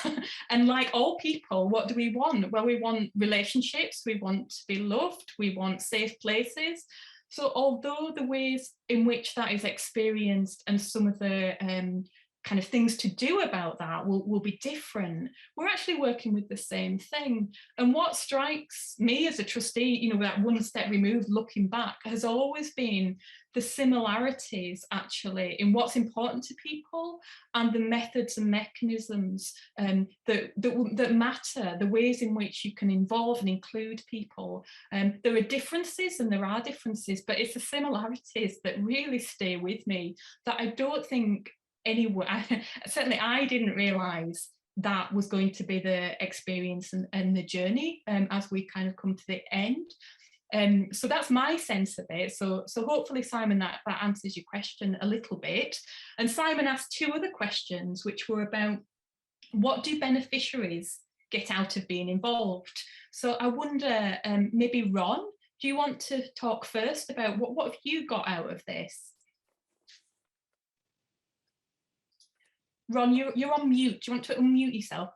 And like all people, what do we want? Well, we want relationships, we want to be loved, we want safe places. So although the ways in which that is experienced and some of the kind of things to do about that will be different, we're actually working with the same thing. And what strikes me as a trustee, you know, that one step removed, looking back, has always been the similarities actually in what's important to people and the methods and mechanisms that matter, the ways in which you can involve and include people. There are differences, and there are differences, but it's the similarities that really stay with me, that I don't think anyone, certainly I didn't realise that was going to be the experience and the journey as we kind of come to the end. So that's my sense of it. So hopefully, Simon, that answers your question a little bit. And Simon asked two other questions, which were about what do beneficiaries get out of being involved? So I wonder, maybe Ron, do you want to talk first about what have you got out of this? Ron, you're on mute. Do you want to unmute yourself?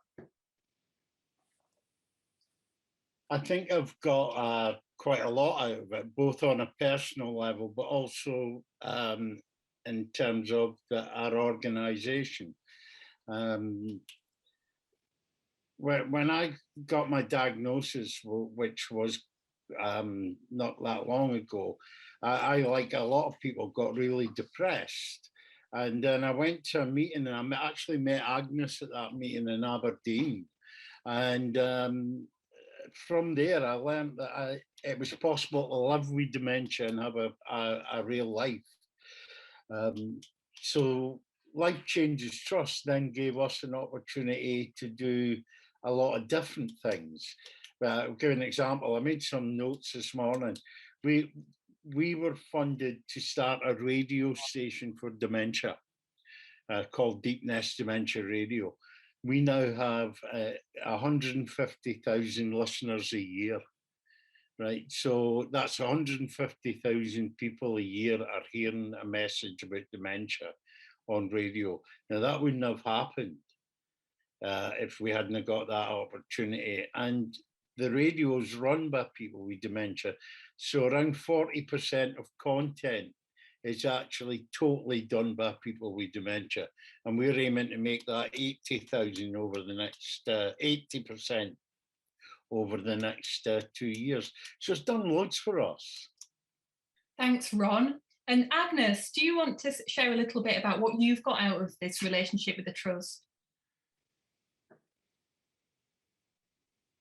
I think I've got quite a lot out of it, both on a personal level, but also in terms of our organisation. When I got my diagnosis, which was not that long ago, I, like a lot of people, got really depressed. And then I went to a meeting, and I actually met Agnes at that meeting in Aberdeen. And from there, I learned that it was possible to live with dementia and have a real life. So Life Changes Trust then gave us an opportunity to do a lot of different things. I'll give an example. I made some notes this morning. We were funded to start a radio station for dementia called Deep Nest Dementia Radio. We now have 150,000 listeners a year, right? So that's 150,000 people a year are hearing a message about dementia on radio. Now that wouldn't have happened if we hadn't got that opportunity. And the radio is run by people with dementia. So around 40% of content is actually totally done by people with dementia. And we're aiming to make that 80,000 over the next 80% over the next 2 years. So it's done loads for us. Thanks, Ron. And Agnes, do you want to share a little bit about what you've got out of this relationship with the Trust?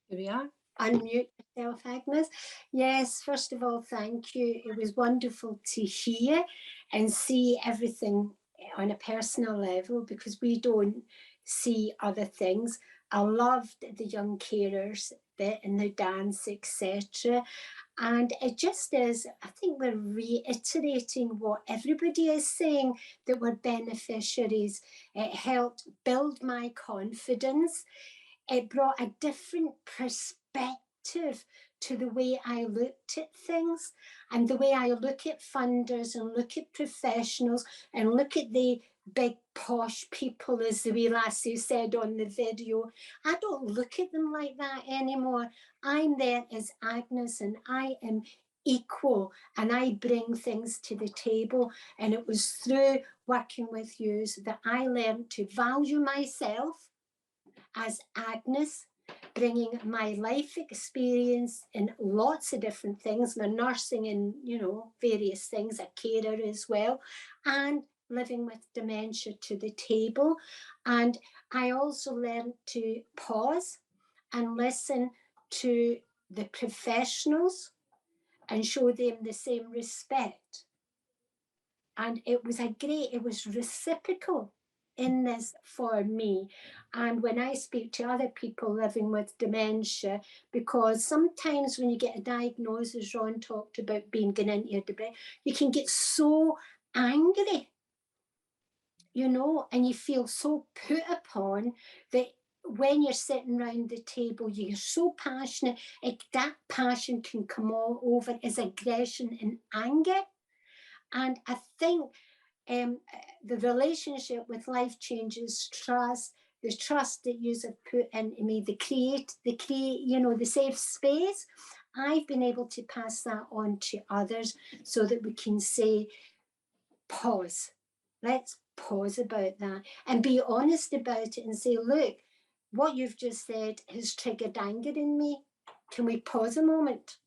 Here we are. Unmute yourself, Agnes. Yes, first of all, thank you. It was wonderful to hear and see everything on a personal level, because we don't see other things. I loved the young carers bit and the dance, etc. And it just is, I think we're reiterating what everybody is saying, that we're beneficiaries. It helped build my confidence. It brought a different perspective to the way I looked at things, and the way I look at funders and look at professionals and look at the big posh people, as the wee lassie said on the video. I don't look at them like that anymore. I'm there as Agnes, and I am equal, and I bring things to the table. And it was through working with you that I learned to value myself as Agnes, bringing my life experience in lots of different things, my nursing and, various things, a carer as well, and living with dementia to the table. And I also learned to pause and listen to the professionals and show them the same respect. And it was reciprocal in this for me. And when I speak to other people living with dementia, because sometimes when you get a diagnosis, Ron talked about being going into your depression, you can get so angry, and you feel so put upon that when you're sitting around the table, you're so passionate, that passion can come all over as aggression and anger. And I think the relationship with Life Changes Trust, the trust that you have put into me, the safe space, I've been able to pass that on to others so that we can say, pause. Let's pause about that and be honest about it and say, look, what you've just said has triggered anger in me. Can we pause a moment?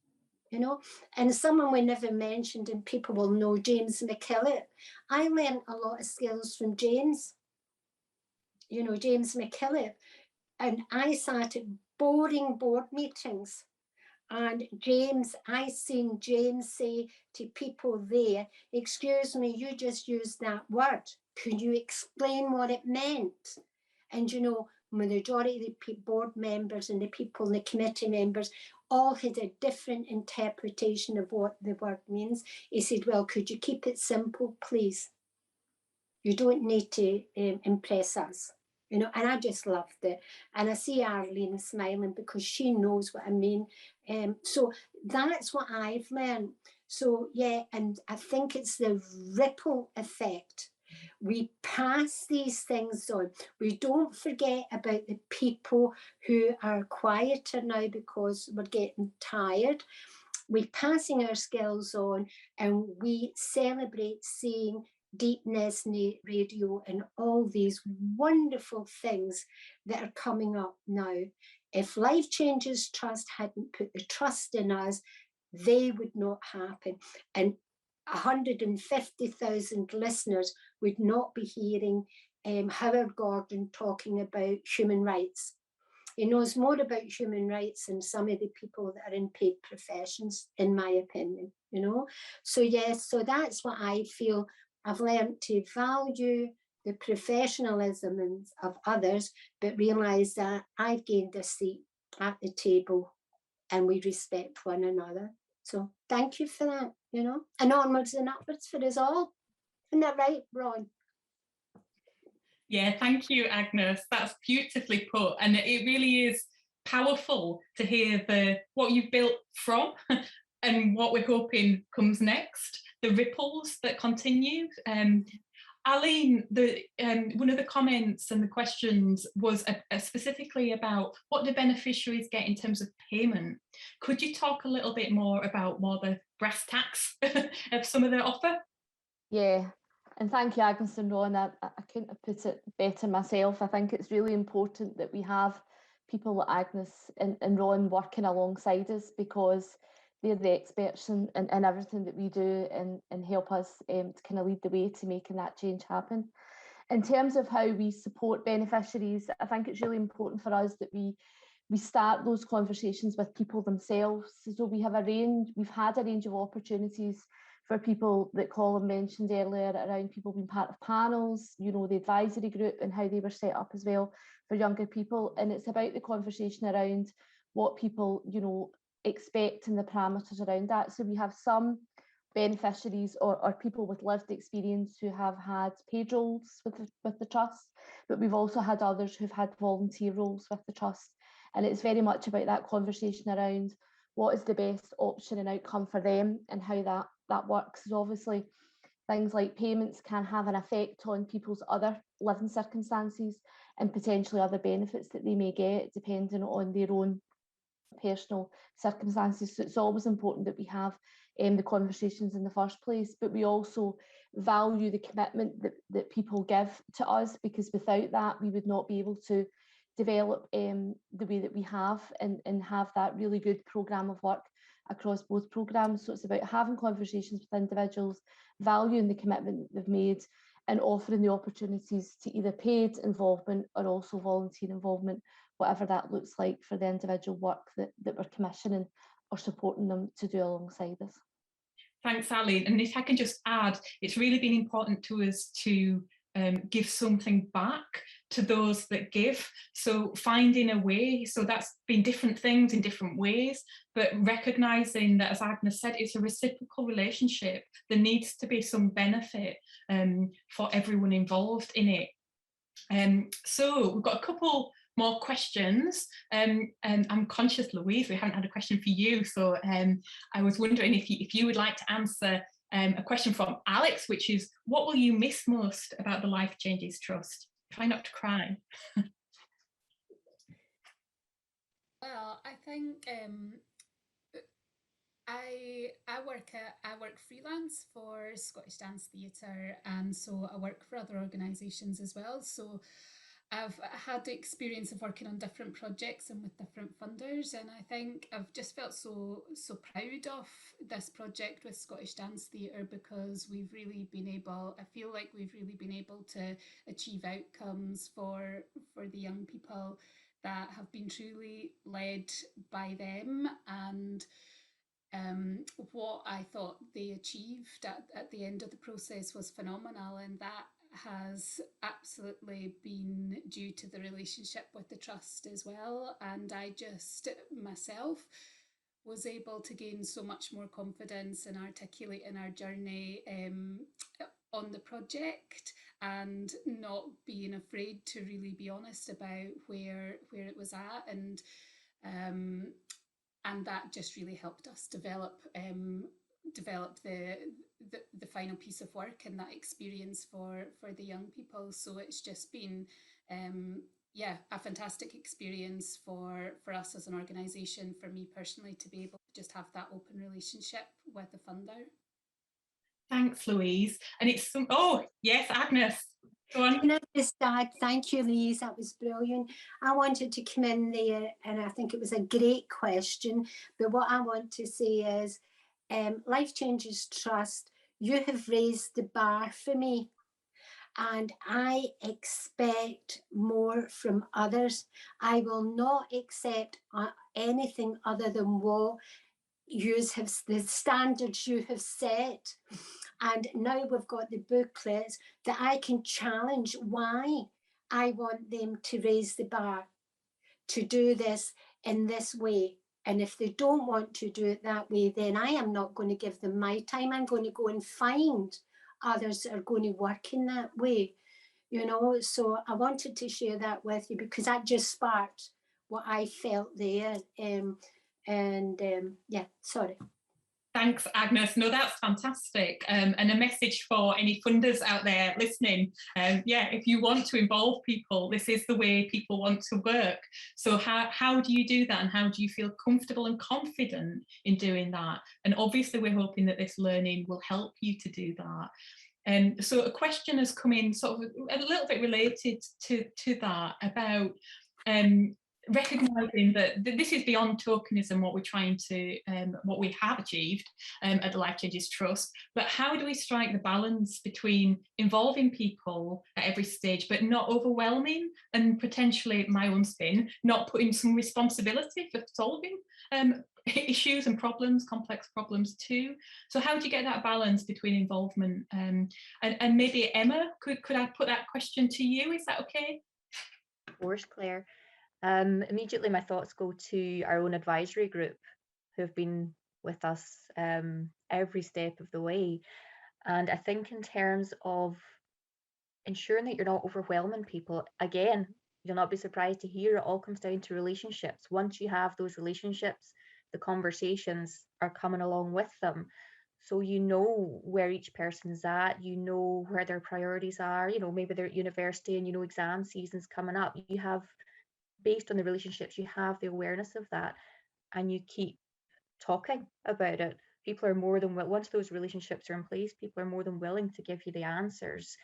And someone we never mentioned, and people will know, James McKillop. I learned a lot of skills from James, James McKillop. And I sat at boring board meetings. And I seen James say to people there, excuse me, you just used that word. Could you explain what it meant? And, the majority of the board members and the people, the committee members, all had a different interpretation of what the word means. He said, well, could you keep it simple, please? You don't need to impress us, and I just loved it. And I see Arlene smiling because she knows what I mean. So that's what I've learned. So, yeah, and I think it's the ripple effect. We pass these things on. We don't forget about the people who are quieter now because we're getting tired. We're passing our skills on, and we celebrate seeing Deepness Radio and all these wonderful things that are coming up now. If Life Changes Trust hadn't put the trust in us, they would not happen. And 150,000 listeners would not be hearing Howard Gordon talking about human rights. He knows more about human rights than some of the people that are in paid professions, in my opinion, So yes, so that's what I feel. I've learned to value the professionalism of others, but realise that I've gained a seat at the table and we respect one another. So thank you for that, and onwards and upwards for us all. Isn't that right, Ron? Yeah, thank you, Agnes. That's beautifully put. And it really is powerful to hear what you've built from and what we're hoping comes next, the ripples that continue. Aline, one of the comments and the questions was specifically about what the beneficiaries get in terms of payment. Could you talk a little bit more about the brass tacks of some of the offer? Yeah, and thank you, Agnes and Ron. I couldn't have put it better myself. I think it's really important that we have people like Agnes and Ron working alongside us, because they're the experts in everything that we do, and help us to kind of lead the way to making that change happen. In terms of how we support beneficiaries, I think it's really important for us that we start those conversations with people themselves. So we've had a range of opportunities for people that Colin mentioned earlier, around people being part of panels, you know, the advisory group and how they were set up as well for younger people. And it's about the conversation around what people, you know, expect and the parameters around that. So we have some beneficiaries or people with lived experience who have had paid roles with the trust, but we've also had others who've had volunteer roles with the trust. And it's very much about that conversation around what is the best option and outcome for them, and how that works. Is obviously things like payments can have an effect on people's other living circumstances and potentially other benefits that they may get depending on their own personal circumstances. So it's always important that we have the conversations in the first place, but we also value the commitment that people give to us, because without that we would not be able to develop the way that we have, and have that really good programme of work across both programmes. So it's about having conversations with individuals, valuing the commitment that they've made, and offering the opportunities to either paid involvement or also volunteer involvement, whatever that looks like for the individual work that we're commissioning or supporting them to do alongside us. Thanks, Ali. And if I can just add, it's really been important to us to give something back to those that give. So finding a way, so that's been different things in different ways, but recognising that, as Agnes said, it's a reciprocal relationship. There needs to be some benefit for everyone involved in it. So we've got a couple more questions, and I'm conscious, Louise, we haven't had a question for you, so I was wondering if you would like to answer a question from Alex, which is, what will you miss most about the Life Changes Trust? Try not to cry. Well, I think I work freelance for Scottish Dance Theatre, and so I work for other organisations as well. So I've had the experience of working on different projects and with different funders, and I think I've just felt so proud of this project with Scottish Dance Theatre, because we've really been able, I feel like we've really been able to achieve outcomes for the young people that have been truly led by them. And what I thought they achieved at the end of the process was phenomenal, and that has absolutely been due to the relationship with the trust as well. And I just myself was able to gain so much more confidence in articulating our journey on the project, and not being afraid to really be honest about where it was at, and that just really helped us develop the final piece of work and that experience for the young people. So it's just been a fantastic experience for us as an organisation, for me personally, to be able to just have that open relationship with the funder. Thanks, Louise. And it's oh yes, Agnes, go on. Can I just add, thank you, Louise, that was brilliant. I wanted to come in there, and I think it was a great question, but what I want to say is, Life Changes Trust, you have raised the bar for me, and I expect more from others. I will not accept anything other than what you have, the standards you have set. And now we've got the booklets that I can challenge why I want them to raise the bar, to do this in this way. And if they don't want to do it that way, then I am not going to give them my time. I'm going to go and find others that are going to work in that way, you know. So I wanted to share that with you, because that just sparked what I felt there. Yeah, sorry. Thanks, Agnes. No, that's fantastic. And a message for any funders out there listening. If you want to involve people, this is the way people want to work. So how do you do that, and how do you feel comfortable and confident in doing that? And obviously we're hoping that this learning will help you to do that. So a question has come in sort of a little bit related to that about recognising that this is beyond tokenism, what we're trying to, what we have achieved at the Life Changes Trust, but how do we strike the balance between involving people at every stage, but not overwhelming, and potentially, my own spin, not putting some responsibility for solving issues and problems, complex problems too. So how do you get that balance between involvement? And maybe Emma, could I put that question to you? Is that okay? Of course, Claire. Immediately my thoughts go to our own advisory group, who have been with us every step of the way. And I think in terms of ensuring that you're not overwhelming people, again, you'll not be surprised to hear it all comes down to relationships. Once you have those relationships, the conversations are coming along with them. So you know where each person's at, you know where their priorities are, you know, maybe they're at university and you know exam season's coming up. You have, based on the relationships, you have the awareness of that, and you keep talking about it. People are more than, once those relationships are in place, people are more than willing to give you the answers.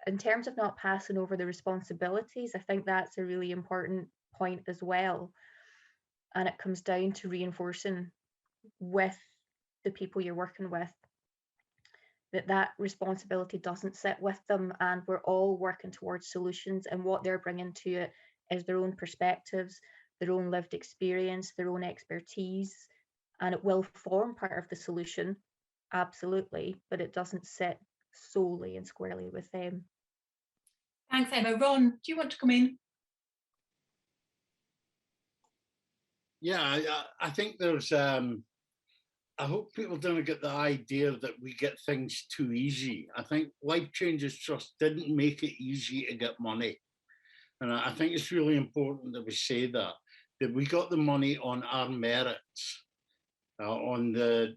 In terms of not passing over the responsibilities, I think that's a really important point as well. And it comes down to reinforcing with the people you're working with that responsibility doesn't sit with them, and we're all working towards solutions, and what they're bringing to it is their own perspectives, their own lived experience, their own expertise, and it will form part of the solution, absolutely, but it doesn't sit solely and squarely with them. Thanks, Emma. Ron, do you want to come in? Yeah, I think there's, I hope people don't get the idea that we get things too easy. I think Life Changes Trust didn't make it easy to get money. And I think it's really important that we say that we got the money on our merits, on the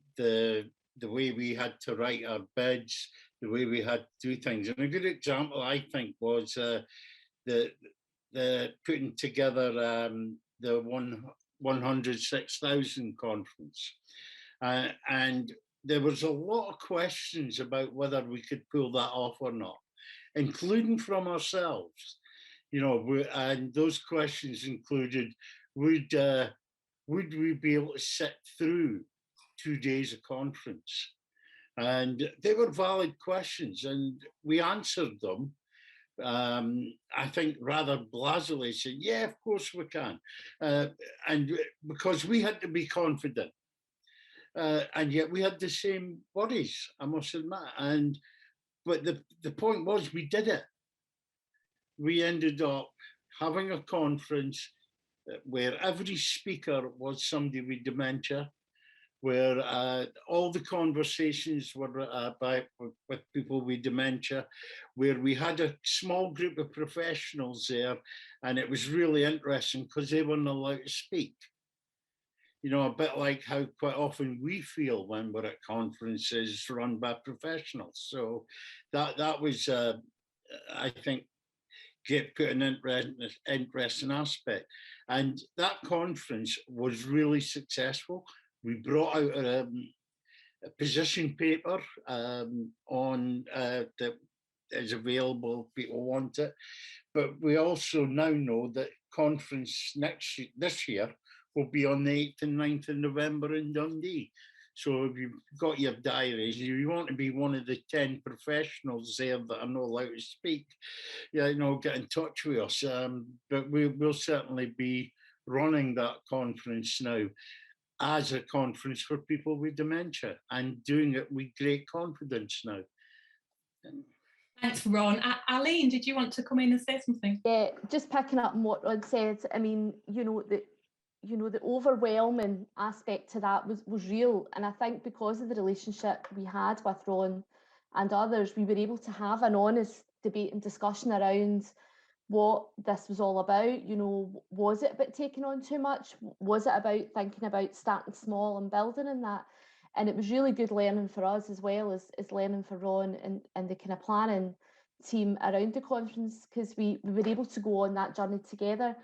way we had to write our bids, the way we had to do things. And a good example, I think, was the putting together the 106,000 conference. And there was a lot of questions about whether we could pull that off or not, including from ourselves. You know, and those questions included, would we be able to sit through 2 days of conference? And they were valid questions, and we answered them. I think rather blasely said, yeah, of course we can. And because we had to be confident. And yet we had the same worries, I must admit. But the point was, we did it. We ended up having a conference where every speaker was somebody with dementia, where all the conversations were with people with dementia, where we had a small group of professionals there, and it was really interesting because they weren't allowed to speak. You know, a bit like how quite often we feel when we're at conferences run by professionals. So that was, I think, put an interesting aspect. And that conference was really successful. We brought out a position paper on that is available, people want it. But we also now know that conference this year will be on the 8th and 9th of November in Dundee. So if you've got your diaries, you want to be one of the 10 professionals there that are not allowed to speak, you know, get in touch with us. But we will certainly be running that conference now as a conference for people with dementia, and doing it with great confidence now. Thanks, Ron. Aline, did you want to come in and say something? Yeah, just picking up on what Ron said. I mean, the overwhelming aspect to that was real, and I think because of the relationship we had with Ron and others, we were able to have an honest debate and discussion around what this was all about. You know, was it about taking on too much? Was it about thinking about starting small and building in that? And it was really good learning for us, as well as learning for Ron and the kind of planning team around the conference, because we were able to go on that journey together.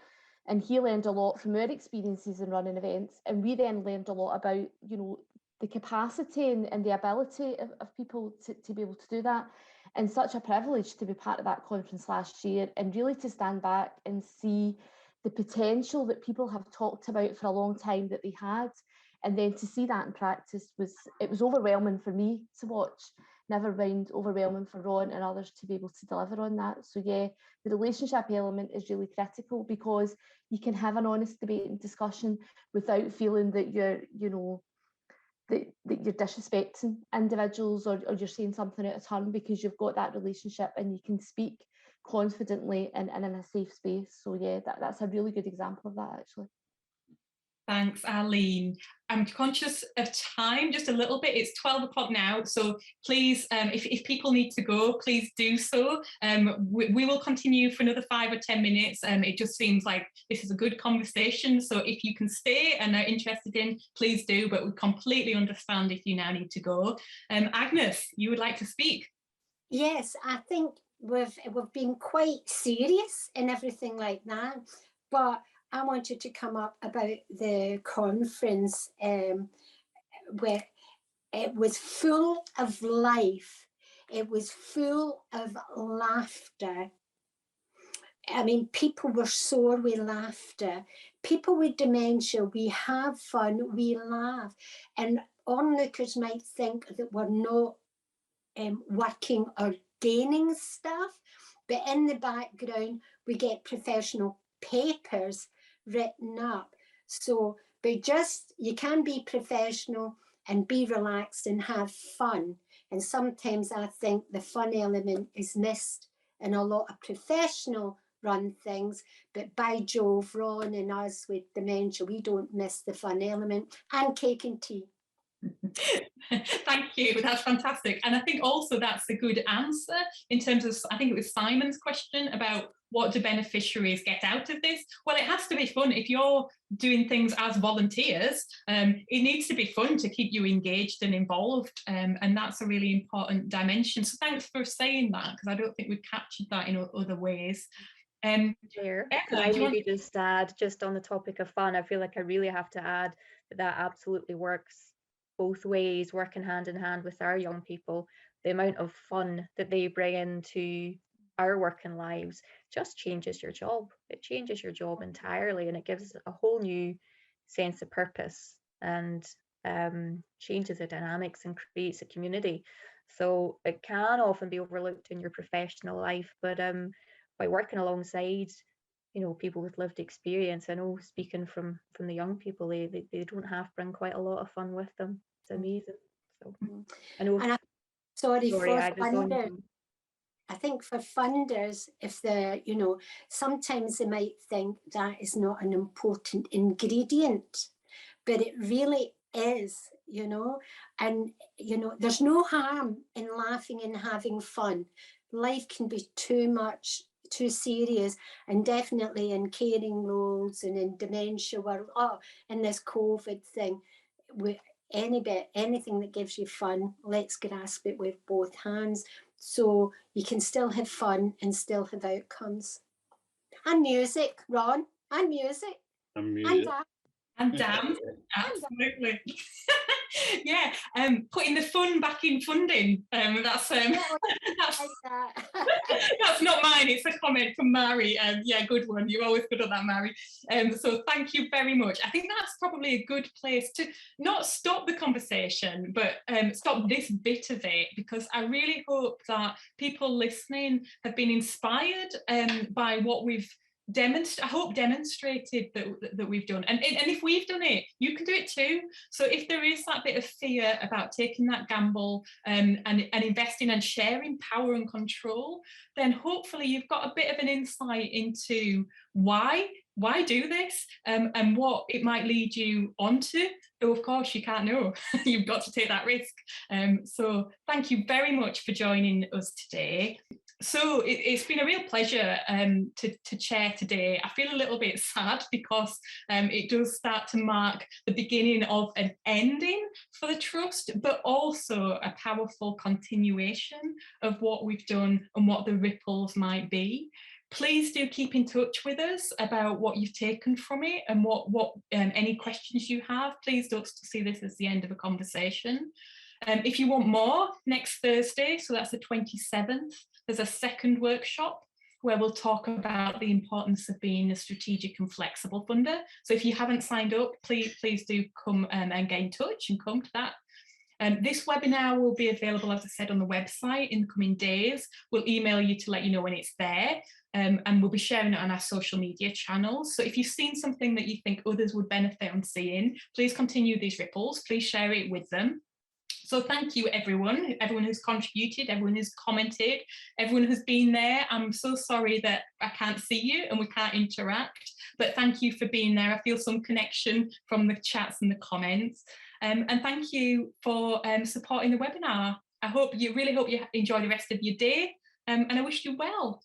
And he learned a lot from our experiences in running events, and we then learned a lot about, you know, the capacity and the ability of people to be able to do that. and such a privilege to be part of that conference last year, and really to stand back and see the potential that people have talked about for a long time that they had, and then to see that in practice was overwhelming for me to watch, never mind overwhelming for Ron and others to be able to deliver on that. So yeah, the relationship element is really critical, because you can have an honest debate and discussion without feeling that you're, you know, that you're disrespecting individuals, or you're saying something out of turn, because you've got that relationship and you can speak confidently and in a safe space. So yeah, that's a really good example of that, actually. Thanks, Arlene. I'm conscious of time just a little bit. It's 12 o'clock now, so please, if people need to go, please do so. We will continue for another 5 or 10 minutes. It just seems like this is a good conversation, so if you can stay and are interested in, please do, but we completely understand if you now need to go. Agnes, you would like to speak? Yes, I think we've been quite serious and everything like that, but I wanted to come up about the conference where it was full of life. It was full of laughter. I mean, people were sore with laughter. People with dementia, we have fun, we laugh. And onlookers might think that we're not working or gaining stuff, but in the background, we get professional papers written up. So, but just, you can be professional and be relaxed and have fun. And sometimes I think the fun element is missed in a lot of professional run things, but by Jove, Ron and us with dementia, we don't miss the fun element, and cake and tea. Thank you, that's fantastic. And I think also that's a good answer in terms of, I think it was Simon's question about what do beneficiaries get out of this? Well, it has to be fun. If you're doing things as volunteers, it needs to be fun to keep you engaged and involved, and that's a really important dimension. So thanks for saying that, because I don't think we've captured that in other ways. Can I maybe just add, just on the topic of fun, I feel like I really have to add that absolutely works both ways, working hand in hand with our young people. The amount of fun that they bring into our working lives just changes your job. It changes your job entirely, and it gives a whole new sense of purpose, and changes the dynamics and creates a community. So it can often be overlooked in your professional life, but by working alongside, you know, people with lived experience, I know, speaking from the young people, they don't have to bring quite a lot of fun with them. It's amazing. So I know. And Sorry, for funders, I think for funders, if they're, you know, sometimes they might think that is not an important ingredient, but it really is, you know. And, you know, there's no harm in laughing and having fun. Life can be too much, too serious, and definitely in caring roles and in dementia world, in this COVID thing, anything that gives you fun, let's grasp it with both hands, so you can still have fun and still have outcomes. And music, Ron, and music. And music. And dance, absolutely. Yeah, putting the fun back in funding. That's not mine. It's a comment from Mary. Yeah, good one. You're always good at that, Mary. So thank you very much. I think that's probably a good place to not stop the conversation, but stop this bit of it, because I really hope that people listening have been inspired by what we've demonstrated that we've done, and if we've done it, you can do it too. So if there is that bit of fear about taking that gamble and investing and sharing power and control, then hopefully you've got a bit of an insight into why do this, and what it might lead you onto. Though of course you can't know. You've got to take that risk. So thank you very much for joining us today. So it's been a real pleasure to chair today. I feel a little bit sad because it does start to mark the beginning of an ending for the Trust, but also a powerful continuation of what we've done and what the ripples might be. Please do keep in touch with us about what you've taken from it and what any questions you have. Please don't see this as the end of a conversation. If you want more, next Thursday, so that's the 27th, there's a second workshop where we'll talk about the importance of being a strategic and flexible funder. So if you haven't signed up, please do come and get in touch and come to that. This webinar will be available, as I said, on the website in the coming days. We'll email you to let you know when it's there, and we'll be sharing it on our social media channels. So if you've seen something that you think others would benefit from seeing, please continue these ripples, please share it with them. So thank you, everyone who's contributed, everyone who's commented, everyone who's been there. I'm so sorry that I can't see you and we can't interact, but thank you for being there. I feel some connection from the chats and the comments. And thank you for supporting the webinar. Really hope you enjoy the rest of your day, and I wish you well.